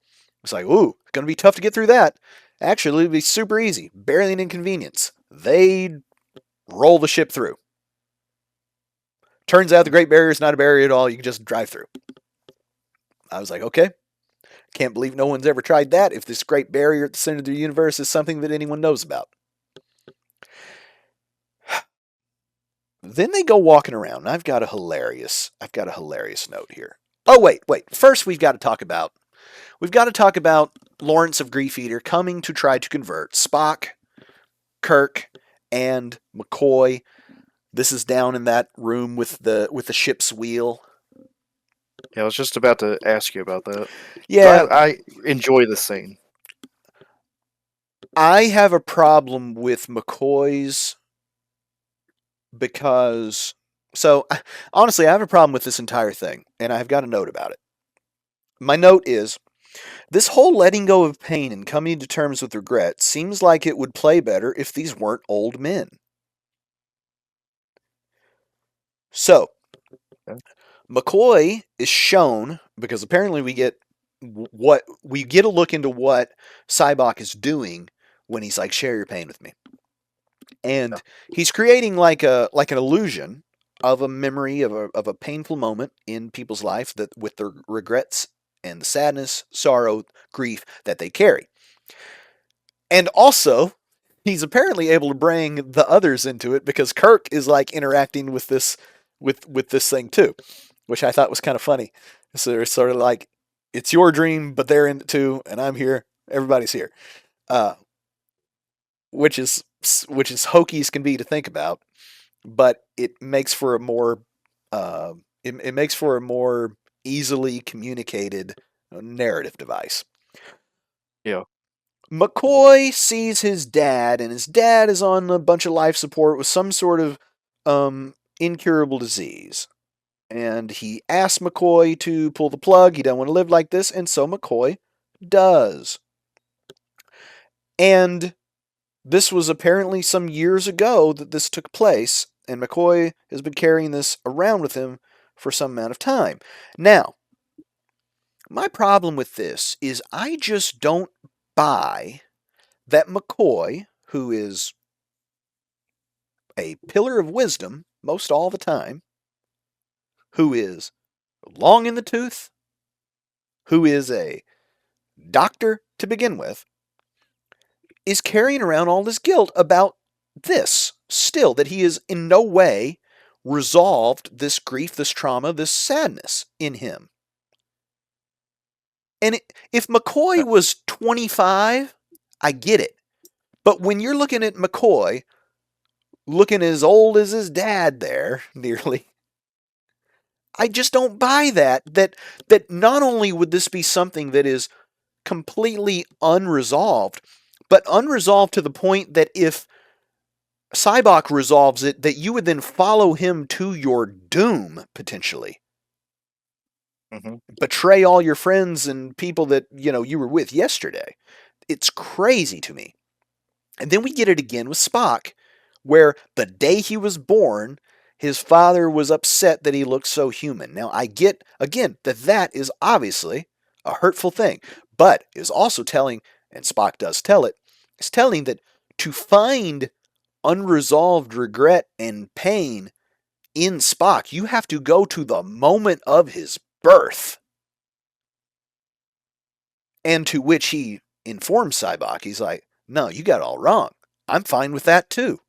it's like, ooh, it's gonna be tough to get through that. Actually, it'd be super easy, barely an inconvenience. They'd roll the ship through. Turns out the Great Barrier is not a barrier at all. You can just drive through. I was like, okay, can't believe no one's ever tried that. If this Great Barrier at the center of the universe is something that anyone knows about. Then they go walking around. And I've got a hilarious note here. Oh wait. First we've got to talk about Lawrence of Griefeater coming to try to convert Spock, Kirk, and McCoy. This is down in that room with the ship's wheel. Yeah, I was just about to ask you about that. Yeah, I enjoy this scene. I have a problem with McCoy's because honestly, I have a problem with this entire thing, and I've got a note about it. My note is this whole letting go of pain and coming to terms with regret seems like it would play better if these weren't old men. So, Okay. McCoy is shown because apparently we get a look into what Cybok is doing when he's like, share your pain with me. Yeah. And he's creating like an illusion of a memory of a painful moment in people's life that with the regrets and the sadness, sorrow, grief that they carry. And also, he's apparently able to bring the others into it because Kirk is like interacting with this thing too, which I thought was kind of funny. So it's sort of like it's your dream, but they're in it too, and I'm here. Everybody's here, uh, which is hokey as can be to think about, but it makes for a more It makes for a more easily communicated narrative device. Yeah. McCoy sees his dad, and his dad is on a bunch of life support with some sort of incurable disease. And he asks McCoy to pull the plug. He doesn't want to live like this, and so McCoy does. And this was apparently some years ago that this took place, and McCoy has been carrying this around with him for some amount of time. Now, my problem with this is I just don't buy that McCoy, who is a pillar of wisdom most all the time, who is long in the tooth, who is a doctor to begin with, is carrying around all this guilt about this still, that he is in no way resolved this grief, this trauma, this sadness in him. And if McCoy was 25, I get it. But when you're looking at McCoy, looking as old as his dad there, nearly, I just don't buy that not only would this be something that is completely unresolved, but unresolved to the point that if Cybok resolves it, that you would then follow him to your doom, potentially. Mm-hmm. Betray all your friends and people that, you were with yesterday. It's crazy to me. And then we get it again with Spock, where the day he was born, his father was upset that he looked so human. Now, I get, again, that is obviously a hurtful thing, but is also telling, and Spock does tell it, is telling that to find unresolved regret and pain in Spock, you have to go to the moment of his birth. And to which he informs Cybok, he's like, no, you got it all wrong. I'm fine with that too.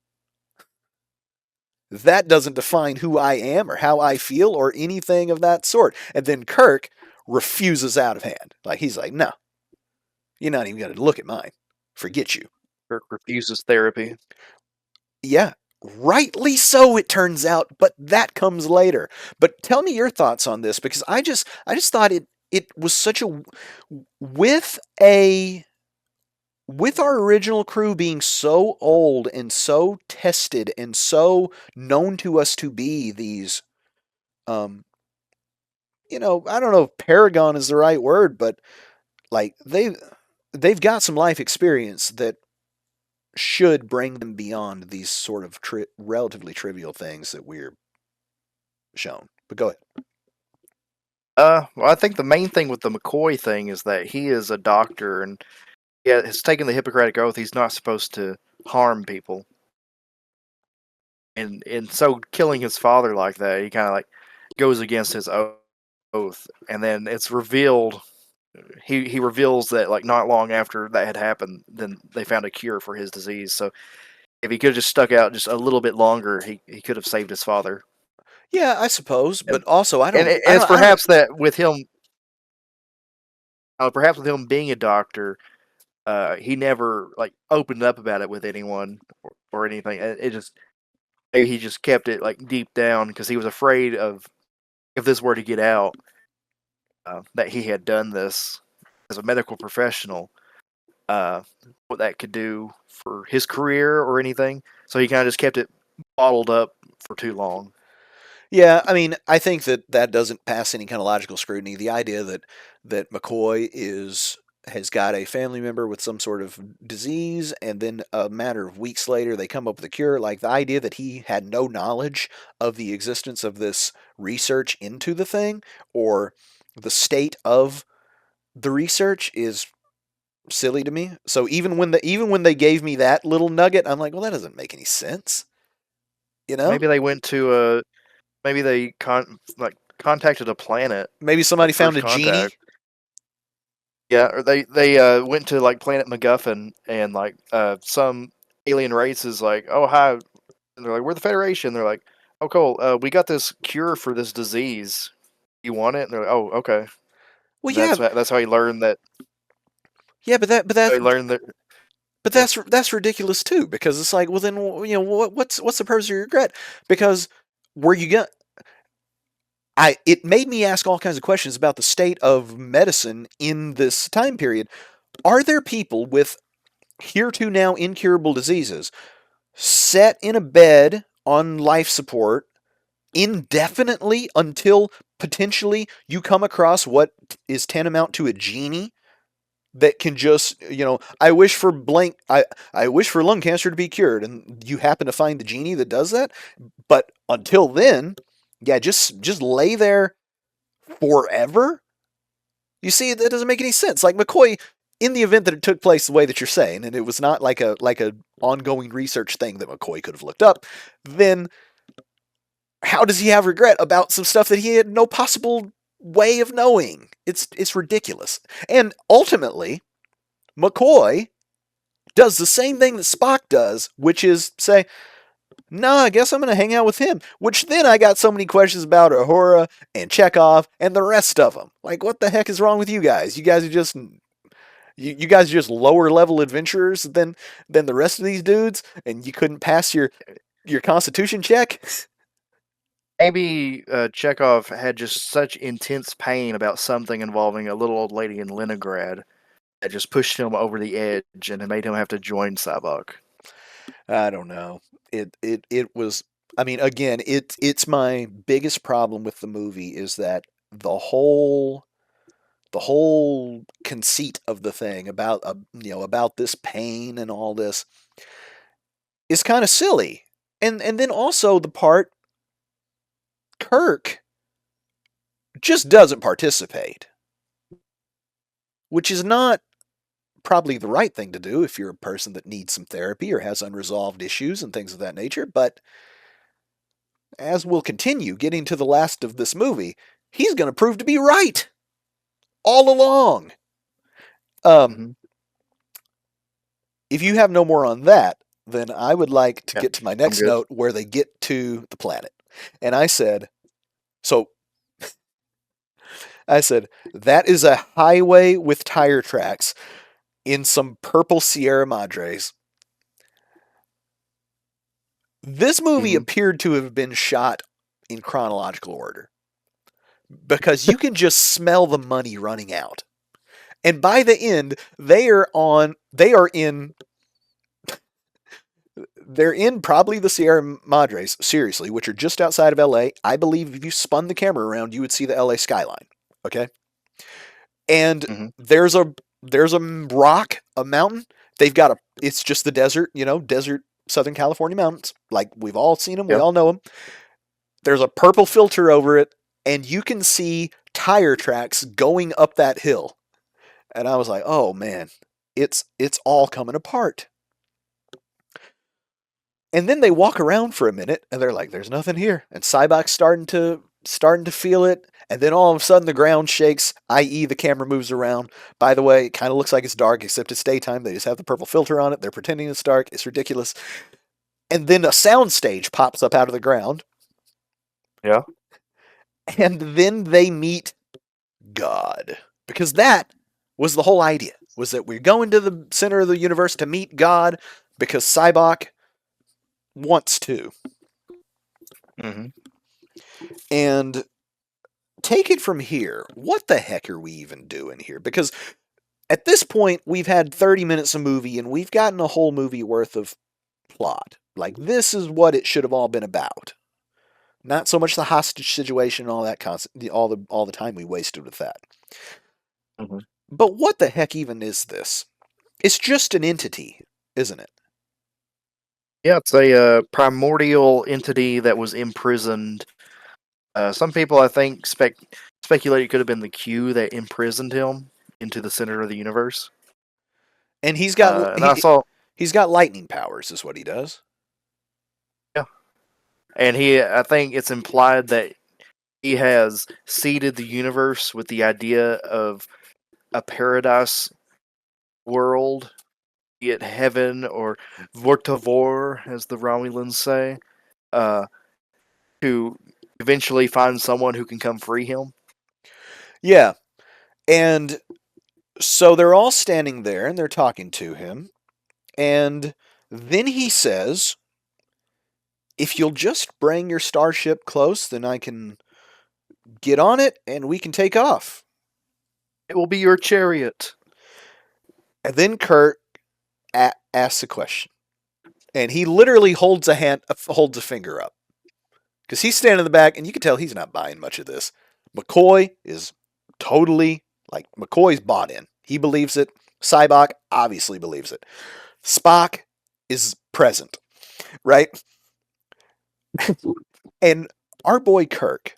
That doesn't define who I am or how I feel or anything of that sort. And then Kirk refuses out of hand. Like, he's like, no, you're not even going to look at mine. Forget you. Kirk refuses therapy. Yeah, rightly so, it turns out, but that comes later. But tell me your thoughts on this, because I just thought it was such a with a with our original crew being so old and so tested and so known to us to be these um I don't know if paragon is the right word, but like they've got some life experience that should bring them beyond these sort of relatively trivial things that we're shown. But go ahead. Well, I think the main thing with the McCoy thing is that he is a doctor, and yeah, has taken the Hippocratic Oath. He's not supposed to harm people, and so killing his father like that, he kind of like goes against his oath. And then it's revealed. He reveals that like not long after that had happened, then they found a cure for his disease. So if he could have just stuck out just a little bit longer, he could have saved his father. Yeah, I suppose, And but also and it's perhaps that with him, perhaps with him being a doctor, he never like opened up about it with anyone or anything. It just maybe he just kept it like deep down because he was afraid of if this were to get out that he had done this as a medical professional, what that could do for his career or anything. So he kind of just kept it bottled up for too long. Yeah, I mean, I think that doesn't pass any kind of logical scrutiny. The idea that McCoy has got a family member with some sort of disease, and then a matter of weeks later they come up with a cure. Like the idea that he had no knowledge of the existence of this research into the thing or the state of the research is silly to me. So even when they gave me that little nugget, I'm like, well, that doesn't make any sense. You know? Maybe they went to maybe they contacted a planet Maybe somebody like found first a genie. contact. Yeah, or they went to like Planet MacGuffin and like some alien race is like, oh hi, and they're like, we're the Federation. They're like, oh cool, we got this cure for this disease. You want it? And they're like, oh okay. Well, And yeah, that's how he learned that. yeah, but that, but How that, he learned that. but Yeah. that's ridiculous too. Because it's like, well, then what's the purpose of your regret? Because were you going it made me ask all kinds of questions about the state of medicine in this time period. Are there people with hereto now incurable diseases set in a bed on life support indefinitely until potentially you come across what is tantamount to a genie that can just, I wish for blank, I wish for lung cancer to be cured, and you happen to find the genie that does that. But until then, yeah, just lay there forever. You see, that doesn't make any sense. Like McCoy, in the event that it took place the way that you're saying, and it was not like a ongoing research thing that McCoy could have looked up, then how does he have regret about some stuff that he had no possible way of knowing? It's ridiculous. And ultimately, McCoy does the same thing that Spock does, which is say, "No, I guess I'm going to hang out with him." Which then I got so many questions about Uhura and Chekhov and the rest of them. Like, what the heck is wrong with you guys? You guys are just lower level adventurers than the rest of these dudes, and you couldn't pass your Constitution check. Maybe Chekhov had just such intense pain about something involving a little old lady in Leningrad that just pushed him over the edge and it made him have to join Sabak. I don't know. It was. I mean, again, it's my biggest problem with the movie is that the whole conceit of the thing about about this pain and all this is kind of silly, and then also the part Kirk just doesn't participate, which is not probably the right thing to do if you're a person that needs some therapy or has unresolved issues and things of that nature. But as we'll continue getting to the last of this movie, he's going to prove to be right all along. Mm-hmm. If you have no more on that, then I would like to Yeah, get to my I'm next good. note where they get to the planet. And so I said, that is a highway with tire tracks in some purple Sierra Madres. This movie Mm-hmm. appeared to have been shot in chronological order because you can just smell the money running out. And by the end, they're in probably the Sierra Madres, seriously, which are just outside of LA. I believe if you spun the camera around, you would see the LA skyline. Okay? And Mm-hmm. there's a rock, a mountain. It's just the desert, desert Southern California mountains. Like we've all seen them, we Yeah. all know them. There's a purple filter over it, and you can see tire tracks going up that hill. And I was like, "Oh man, it's all coming apart." And then they walk around for a minute, and they're like, "There's nothing here." And Cybok's starting to feel it, and then all of a sudden the ground shakes, i.e., the camera moves around. By the way, it kind of looks like it's dark, except it's daytime. They just have the purple filter on it. They're pretending it's dark. It's ridiculous. And then a sound stage pops up out of the ground, Yeah. and then they meet God. Because that was the whole idea, was that we're going to the center of the universe to meet God because Cybok wants to. Mm-hmm. And take it from here. What the heck are we even doing here? Because at this point, we've had 30 minutes of movie and we've gotten a whole movie worth of plot. Like, this is what it should have all been about. Not so much the hostage situation and all that all the time we wasted with that. Mm-hmm. But what the heck even is this? It's just an entity, isn't it? Yeah, it's a primordial entity that was imprisoned. Some people, I think, speculate it could have been the Q that imprisoned him into the center of the universe. And And I saw, he's got lightning powers, is what he does. yeah, and I think it's implied that he has seeded the universe with the idea of a paradise world, be it heaven or Vortavor, as the Romulans say, uh, to eventually find someone who can come free him. Yeah, and so they're all standing there and they're talking to him, and then he says, "If you'll just bring your starship close, then I can Get on it, and we can take off. It will be your chariot. And then Kirk asks a question, and he literally holds a finger up, because he's standing in the back, and you can tell he's not buying much of this. McCoy is totally McCoy's bought in. He believes it. Cybok obviously believes it. Spock is present, right? And our boy Kirk,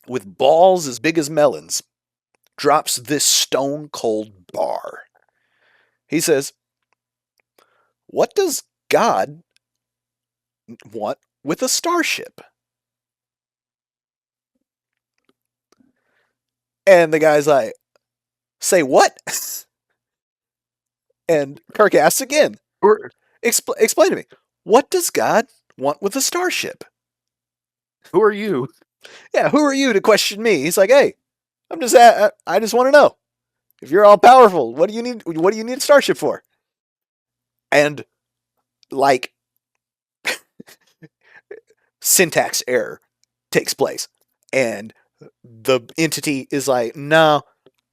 with balls as big as melons, drops this stone cold bar. He says, "What does God want with a starship?" And the guy's like, "Say what?" And Kirk asks again, "Explain to me, what does God want with a starship?" Who are you? Yeah, who are you to question me? He's like, "Hey, I just want to know. If you're all powerful, what do you need? What do you need a starship for?" And like syntax error takes place, and the entity is like, "No,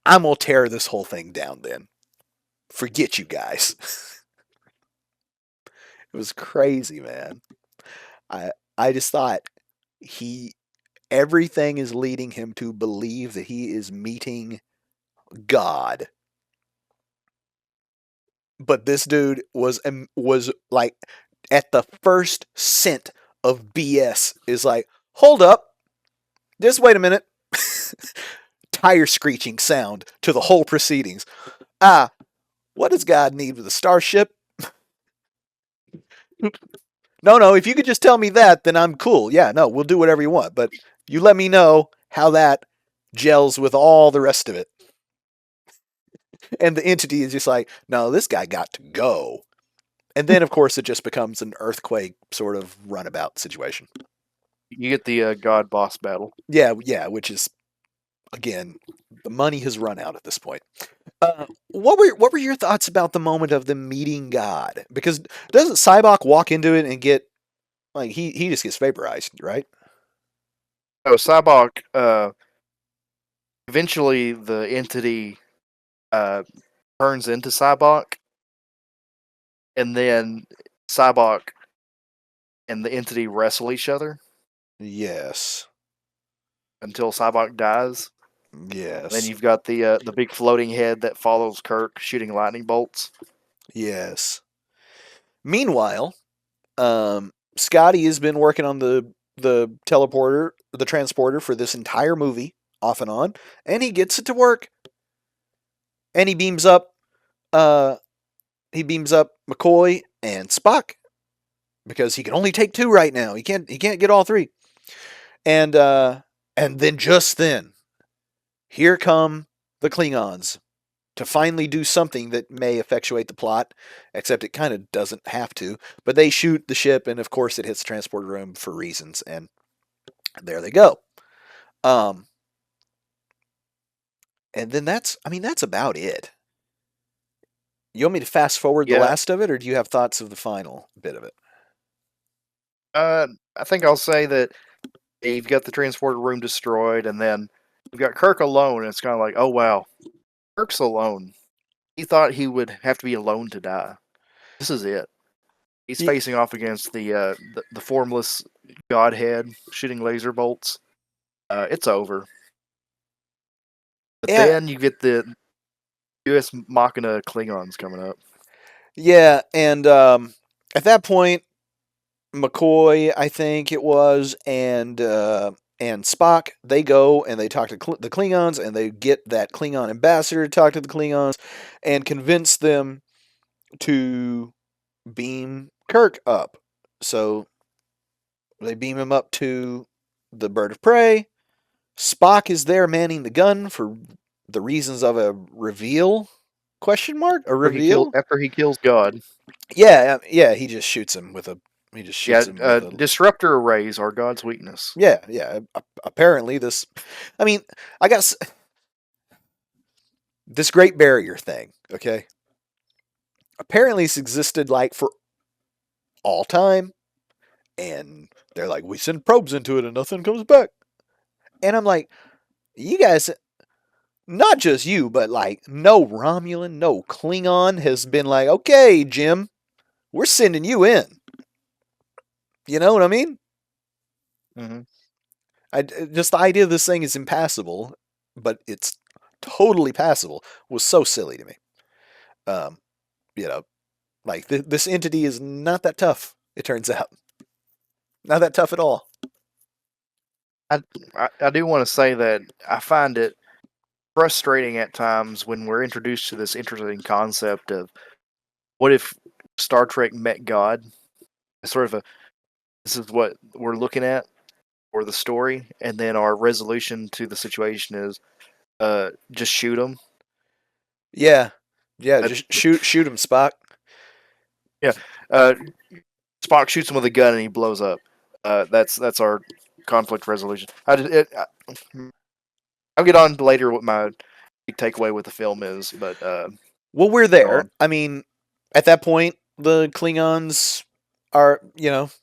I'm gonna tear this whole thing down. Then forget you guys." It was crazy, man. I just thought he everything is leading him to believe that he is meeting God. But this dude was like at the first scent of BS is like, "Hold up. Just wait a minute." Tire screeching sound to the whole proceedings. Ah, what does God need with a starship? No, if you could just tell me that, then I'm cool. Yeah, no, we'll do whatever you want. But you let me know how that gels with all the rest of it. And the entity is just like, "No, this guy got to go." And then, of course, it just becomes an earthquake sort of runabout situation. You get the God boss battle. Yeah, which is, again, the money has run out at this point. What were your thoughts about the moment of them meeting God? Because doesn't Cybok walk into it and get like he just gets vaporized, right? Oh, Cybok. Eventually, the entity uh, turns into Cybok, and then Cybok and the entity wrestle each other Yes. until Cybok dies. Then Yes. you've got the big floating head that follows Kirk, shooting lightning bolts. Yes. Meanwhile, Scotty has been working on the transporter for this entire movie, off and on, and he gets it to work. And uh he beams up McCoy and Spock because he can only take two right now. He can't get all three. And then just then, here come the Klingons to finally do something that may effectuate the plot, except it kind of doesn't have to. But they shoot the ship, and of course, it hits the transporter room for reasons, and there they go. Um, and then that's about it. You want me to fast forward the Yeah, last of it, or do you have thoughts of the final bit of it? I think I'll say that you've got the transporter room destroyed, and then you've got Kirk alone. And it's kind of like, oh wow, Kirk's alone. He thought he would have to be alone to die. This is it. He's Y- facing off against the formless godhead shooting laser bolts. It's over. But Yeah, then you get the U.S. Machina Klingons coming up. yeah, and at that point, McCoy, I think it was, and Spock, they go and they talk to the Klingons, and they get that Klingon ambassador to talk to the Klingons and convince them to beam Kirk up. So they beam him up to the bird of prey. Spock is there manning the gun for the reasons of a reveal? Question mark? A reveal? After he kills God. Yeah. He just shoots him with a. He just Yeah, shoots him with a. disruptor arrays are God's weakness. Yeah. Apparently, this. I mean, I got this Great Barrier thing. Okay. Apparently, it's existed like for all time, and they're like, we send probes into it and nothing comes back. And I'm like, you guys, not just you, but like no Romulan, no Klingon has been like, okay, Jim, we're sending you in. You know what I mean? Hmm. Just the idea of this thing is impassable, but it's totally passable was so silly to me. Um, you know, like this entity is not that tough. It turns out, not that tough at all. I, I do want to say that I find it frustrating at times when we're introduced to this interesting concept of what if Star Trek met God? It's sort of a this is what we're looking at or the story, and then our resolution to the situation is just shoot them. Yeah, yeah. Uh, Just shoot him, Spock. yeah, uh, Spock shoots him with a gun and he blows up. That's our conflict resolution. I'll get on later what my big takeaway with the film is, but Well, we're go there. on. I mean, at that point, the Klingons are,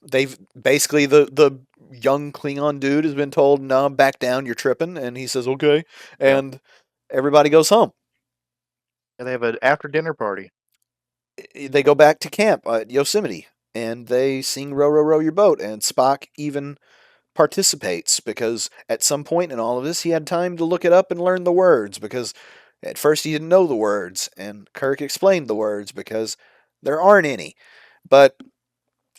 they've basically the young Klingon dude has been told, "No, back down, you're tripping," and he says, "Okay," Yeah, and everybody goes home. and they have an after dinner party. They go back to camp at Yosemite, and they sing "Row, row, row your boat," and Spock even participates because at some point in all of this, he had time to look it up and learn the words because at first he didn't know the words, and Kirk explained the words because there aren't any. But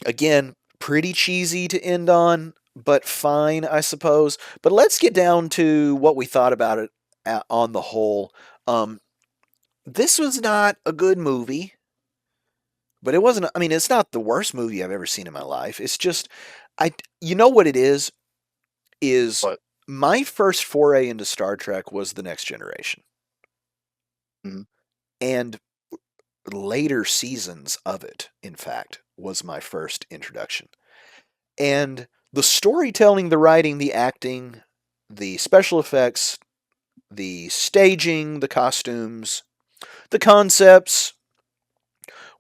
again, pretty cheesy to end on, but fine, I suppose. But let's get down to what we thought about it on the whole. Um, this was not a good movie, but it wasn't. I mean, it's not the worst movie I've ever seen in my life. It's just, you know what it is But my first foray into Star Trek was The Next Generation. mhm. And later seasons of it, in fact, was my first introduction. And the storytelling, the writing, the acting, the special effects, the staging, the costumes, the concepts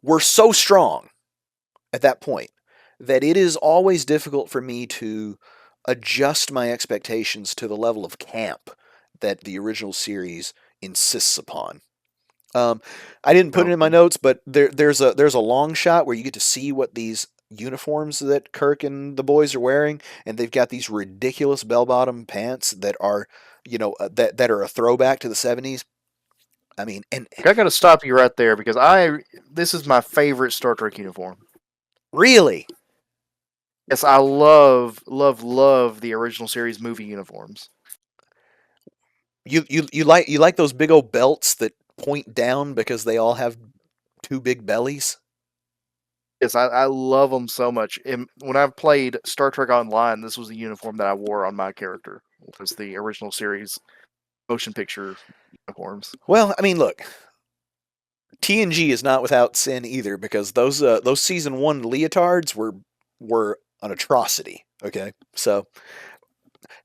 were so strong at that point that it is always difficult for me to adjust my expectations to the level of camp that the original series insists upon. Um, I didn't put it in my Okay. notes, but there's a long shot where you get to see what these uniforms that Kirk and the boys are wearing, and they've got these ridiculous bell-bottom pants that are, that are a throwback to the '70s. I mean, and I got to stop you right there because I this is my favorite Star Trek uniform. really, Yes, I love the original series movie uniforms. you like those big old belts that point down because they all have two big bellies. Yes, I love them so much. And when I played Star Trek Online, this was the uniform that I wore on my character. Was the original series motion picture uniforms. Well, I mean, look, TNG is not without sin either because those season one leotards were an atrocity. Okay, so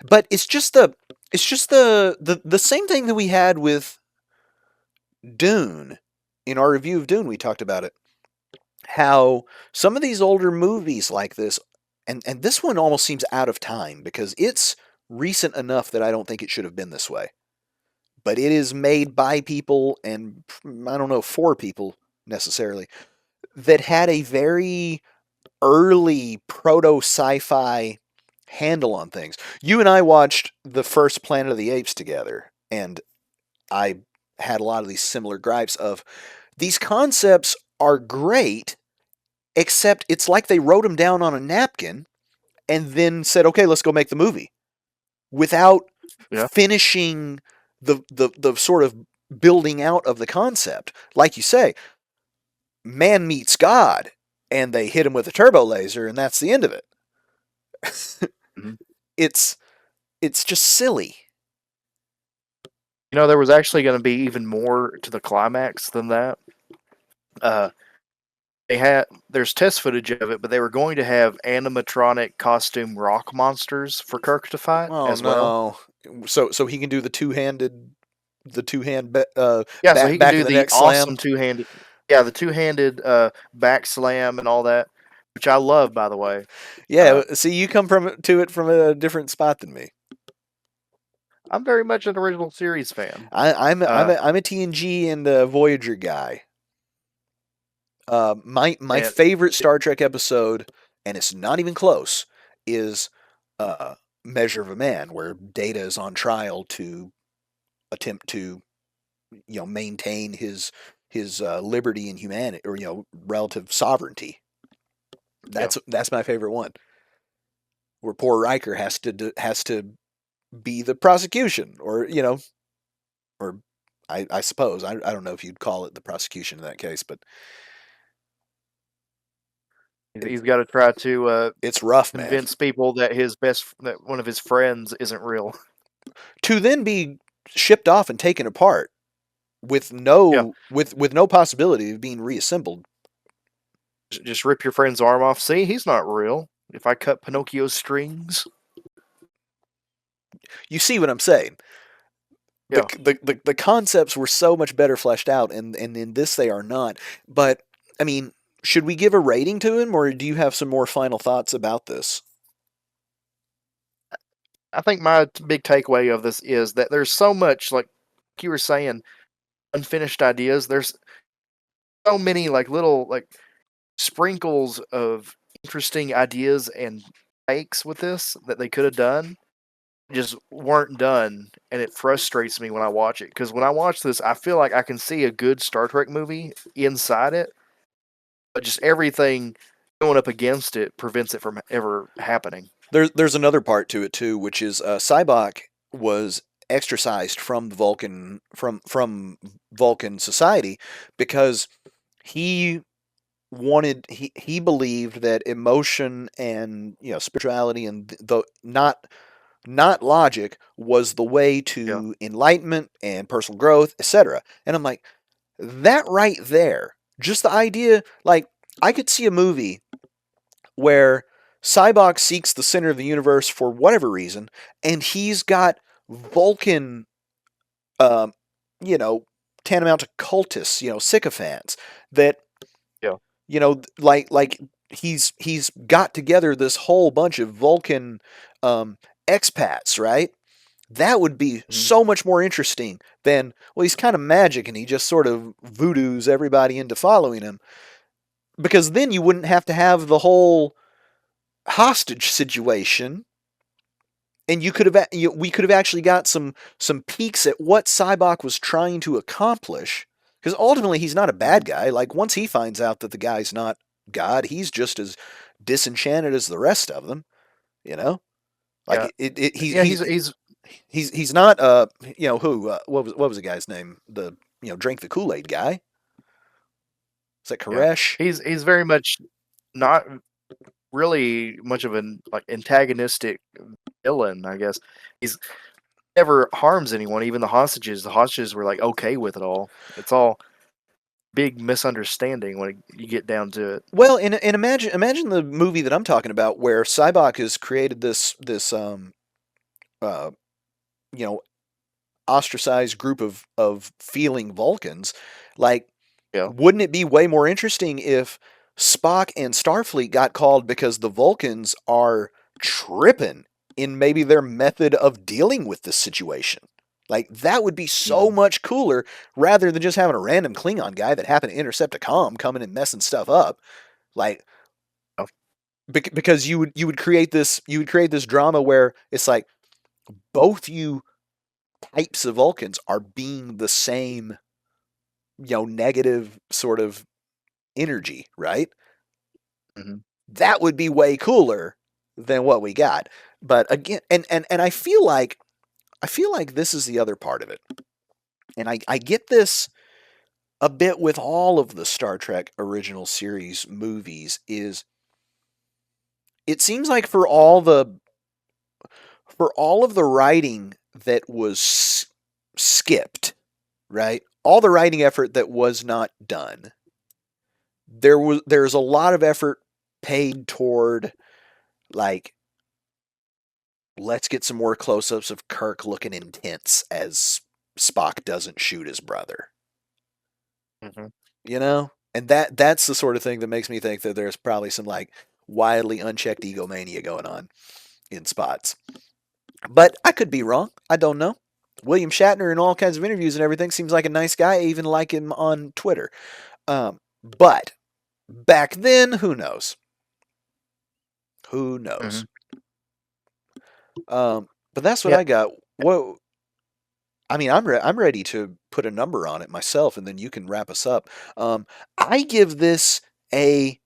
but it's just the same thing that we had with Dune. In our review of Dune, we talked about it. How some of these older movies like this, and this one almost seems out of time because it's recent enough that I don't think it should have been this way. But it is made by people, and I don't know, for people necessarily, that had a very early proto sci-fi handle on things. You and I watched the first Planet of the Apes together, and I had a lot of these similar gripes of these concepts are great, except it's like they wrote them down on a napkin and then said, "Okay, let's go make the movie," without Yeah. finishing the sort of building out of the concept. Like you say, man meets God, and they hit him with a turbo laser, and that's the end of it. Hmm. it's it's just silly. You know, there was actually going to be even more to the climax than that. Uh, there's test footage of it, but they were going to have animatronic costume rock monsters for Kirk to fight Oh as well. no! So he can do the two hand Yeah, so back he can back of do the the neck awesome slam. two-handed, yeah, the two-handed back slam and all that, which I love, by the way. Yeah, Uh, see, you come from it from a different spot than me. I'm very much an original series fan. I'm Uh, I'm a TNG and a Voyager guy. My and favorite Star Trek episode, and it's not even close, is Measure of a Man, where Data is on trial to attempt to maintain his liberty and humanity, or relative sovereignty. yeah, That's my favorite one, where poor Riker has to be the prosecution, or I suppose I don't know if you'd call it the prosecution in that case, but he's it's got to try to it's rough, man. convince people that that one of his friends isn't real. To then be shipped off and taken apart with Yeah, no possibility of being reassembled. just rip your friend's arm off. See, he's not real. If I cut Pinocchio's strings, You see what I'm saying? yeah. The concepts were so much better fleshed out, and in this they are not. But I mean, should we give a rating to him, or do you have some more final thoughts about this? I think my big takeaway of this is that there's so much, like you were saying, unfinished ideas. There's so many like little like sprinkles of interesting ideas and takes with this that they could have done, just weren't done, and it frustrates me when I watch it, because when I watch this I feel like I can see a good Star Trek movie inside it, but just everything going up against it prevents it from ever happening. There's another part to it too, which is Cybok was exorcised from the Vulcan Vulcan society because he he believed that emotion and spirituality and the not logic was the way Yeah. to enlightenment and personal growth, etc. And I'm like, that right there, just the idea, like I could see a movie where Cybok seeks the center of the universe for whatever reason, and he's got Vulcan, um, you know, tantamount to cultists, sycophants that Yeah. like he's got together this whole bunch of Vulcan um, expats, right? That would be Mhm. so much more interesting than, well, he's kind of magic and he just sort of voodoos everybody into following him. Because then you wouldn't have to have the whole hostage situation, and we could have actually got some peeks at what Cybok was trying to accomplish. Because ultimately, he's not a bad Mhm. guy. Like once he finds out that the guy's not God, he's just as disenchanted as the rest of them. You know, Yeah. like it Yeah, he's he's not who what was the guy's name, the drink the Kool-Aid guy. Is that yeah. Koresh? He's very much not really much of an like antagonistic villain, I guess. He's never harms anyone, even the hostages. The hostages were like okay with it all. It's all big misunderstanding when you get down to it. Well, and imagine the movie that I'm talking about, where Cybok has created this uh you know ostracized group of feeling Vulcans. Like, Yeah. wouldn't it be way more interesting if Spock and Starfleet got called because the Vulcans are tripping in maybe their method of dealing with this situation? Like, that would be so Mhm. much cooler rather than just having a random Klingon guy that happened to intercept a comm coming and messing stuff up. Like, Yeah. because you would create this drama where it's like both you types of Vulcans are being the same, negative sort of energy, right? Mhm. That would be way cooler than what we got. But again, and I feel like this is the other part of it. And I get this a bit with all of the Star Trek original series movies, is it seems like for all of the writing that was skipped, right? All the writing effort that was not done, there's a lot of effort paid toward, like, let's get some more close-ups of Kirk looking intense as Spock doesn't shoot his brother. Mhm. And that's the sort of thing that makes me think that there's probably some, like, wildly unchecked egomania going on in spots. But I could be wrong. I don't know. William Shatner in all kinds of interviews and everything seems like a nice guy. I even like him on Twitter. But back then, who knows? Who knows? Hmm. But that's what Yeah. I got. What I mean, I'm ready to put a number on it myself, and then you can wrap us up. I give this a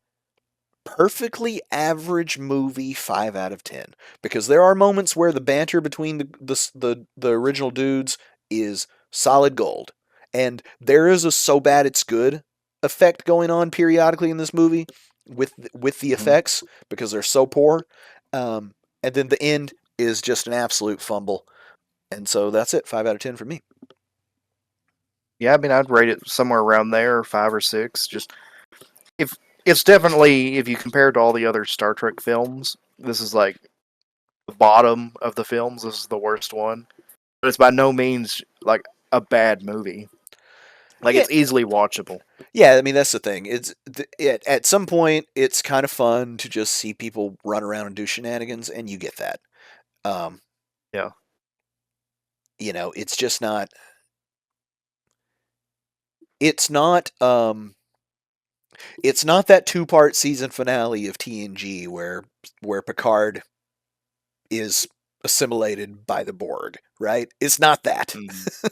perfectly average movie 5 out of 10 because there are moments where the banter between the original dudes is solid gold, and there is a so bad it's good effect going on periodically in this movie with the Hmm. effects because they're so poor, and then the end is just an absolute fumble, and so that's it. 5 out of 10 for me. Yeah, I mean, I'd rate it somewhere around there, 5 or 6. Just if it's definitely, if you compare it to all the other Star Trek films, this is like the bottom of the films. This is the worst one, but it's by no means like a bad movie. Like Yeah, it's easily watchable. yeah. I mean, that's the thing. At some point, it's kind of fun to just see people run around and do shenanigans, and you get that. Um, Yeah. it's just not. It's not. It's not that two-part season finale of TNG where Picard is assimilated by the Borg, right? It's not that. Mhm.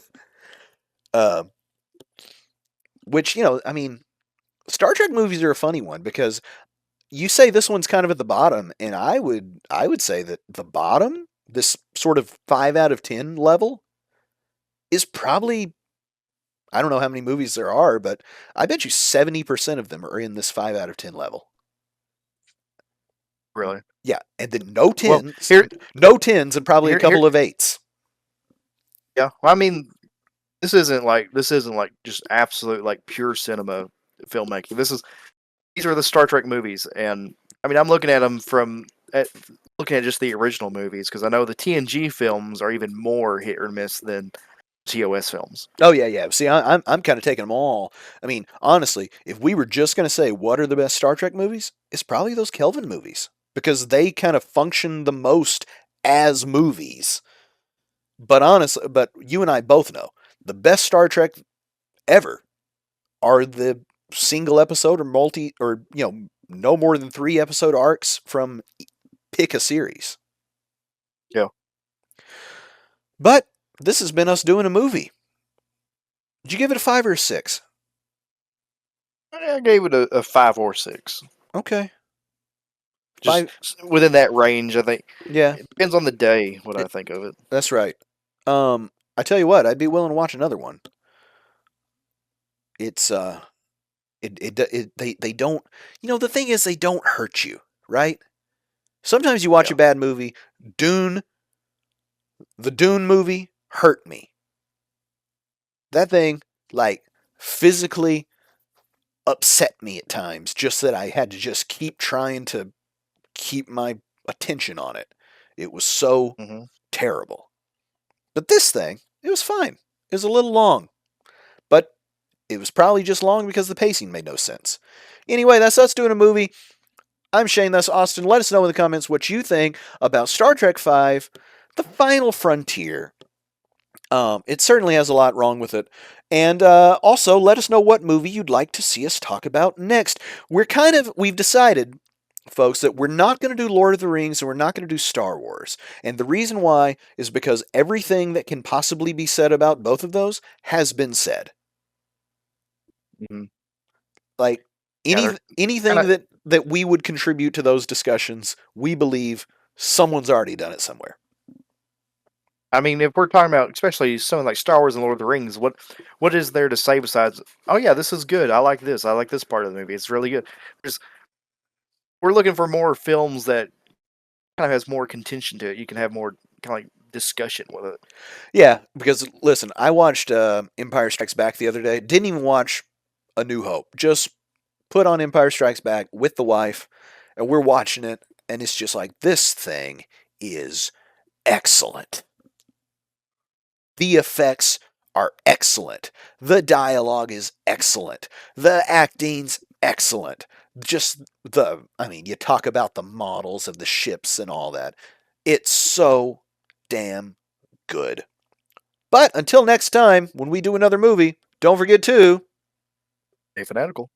Uh, which I mean, Star Trek movies are a funny one because you say this one's kind of at the bottom, and I would say that the bottom, this sort of 5 out of 10 level, is probably, I don't know how many movies there are, but I bet you 70% of them are in this 5 out of 10 level. Really. Yeah, and then no Well, tens, here, no tens, and probably a here. couple of eights. Yeah. Well, I mean, this isn't like just absolute like pure cinema filmmaking. These are the Star Trek movies, and I mean, I'm looking at them looking at just the original movies because I know the TNG films are even more hit or miss than TOS films. Oh yeah, yeah. See, I'm kind of taking them all. I mean, honestly, if we were just gonna say what are the best Star Trek movies, it's probably those Kelvin movies because they kind of function the most as movies. But honestly, but you and I both know the best Star Trek ever are the single episode or multi or no more than 3 episode arcs from pick a series. Yeah, But this has been us doing a movie. Did you give it a 5 or a 6? I gave it a 5 or 6. Okay, Just 5. within that range, I think. Yeah, It depends on the day what I it, think of it. that's right. I tell you what, I'd be willing to watch another one. It's they don't. The thing is they don't hurt you, right? Sometimes you watch a Yeah. bad movie. Dune, the Dune movie hurt me. That thing, like, physically upset me at times, just that I had to just keep trying to keep my attention on it. It was so Hmm. terrible. But this thing, it was fine. It was a little long, but it was probably just long because the pacing made no sense. Anyway, that's us doing a movie. I'm Shane, that's Austin. Let us know in the comments what you think about Star Trek V, The Final Frontier. It certainly has a lot wrong with it. And also, let us know what movie you'd like to see us talk about next. We've decided, folks, that we're not going to do Lord of the Rings and we're not going to do Star Wars. And the reason why is because everything that can possibly be said about both of those has been said. Hmm. Like Yeah, they're kind anything of. that we would contribute to those discussions, we believe someone's already done it somewhere. I mean, if we're talking about especially something like Star Wars and Lord of the Rings, what is there to say besides, oh yeah, this is good. I like this. I like this part of the movie. It's really good. There's, we're looking for more films that kind of has more contention to it. You can have more kind of like discussion with it. Yeah, because listen, I watched Empire Strikes Back the other day. Didn't even watch A New Hope. Just put on Empire Strikes Back with the wife, and we're watching it, and it's just like this thing is excellent. The effects are excellent. The dialogue is excellent. The acting's excellent. Just I mean, you talk about the models of the ships and all that. It's so damn good. But until next time, when we do another movie, don't forget to Stay fanatical.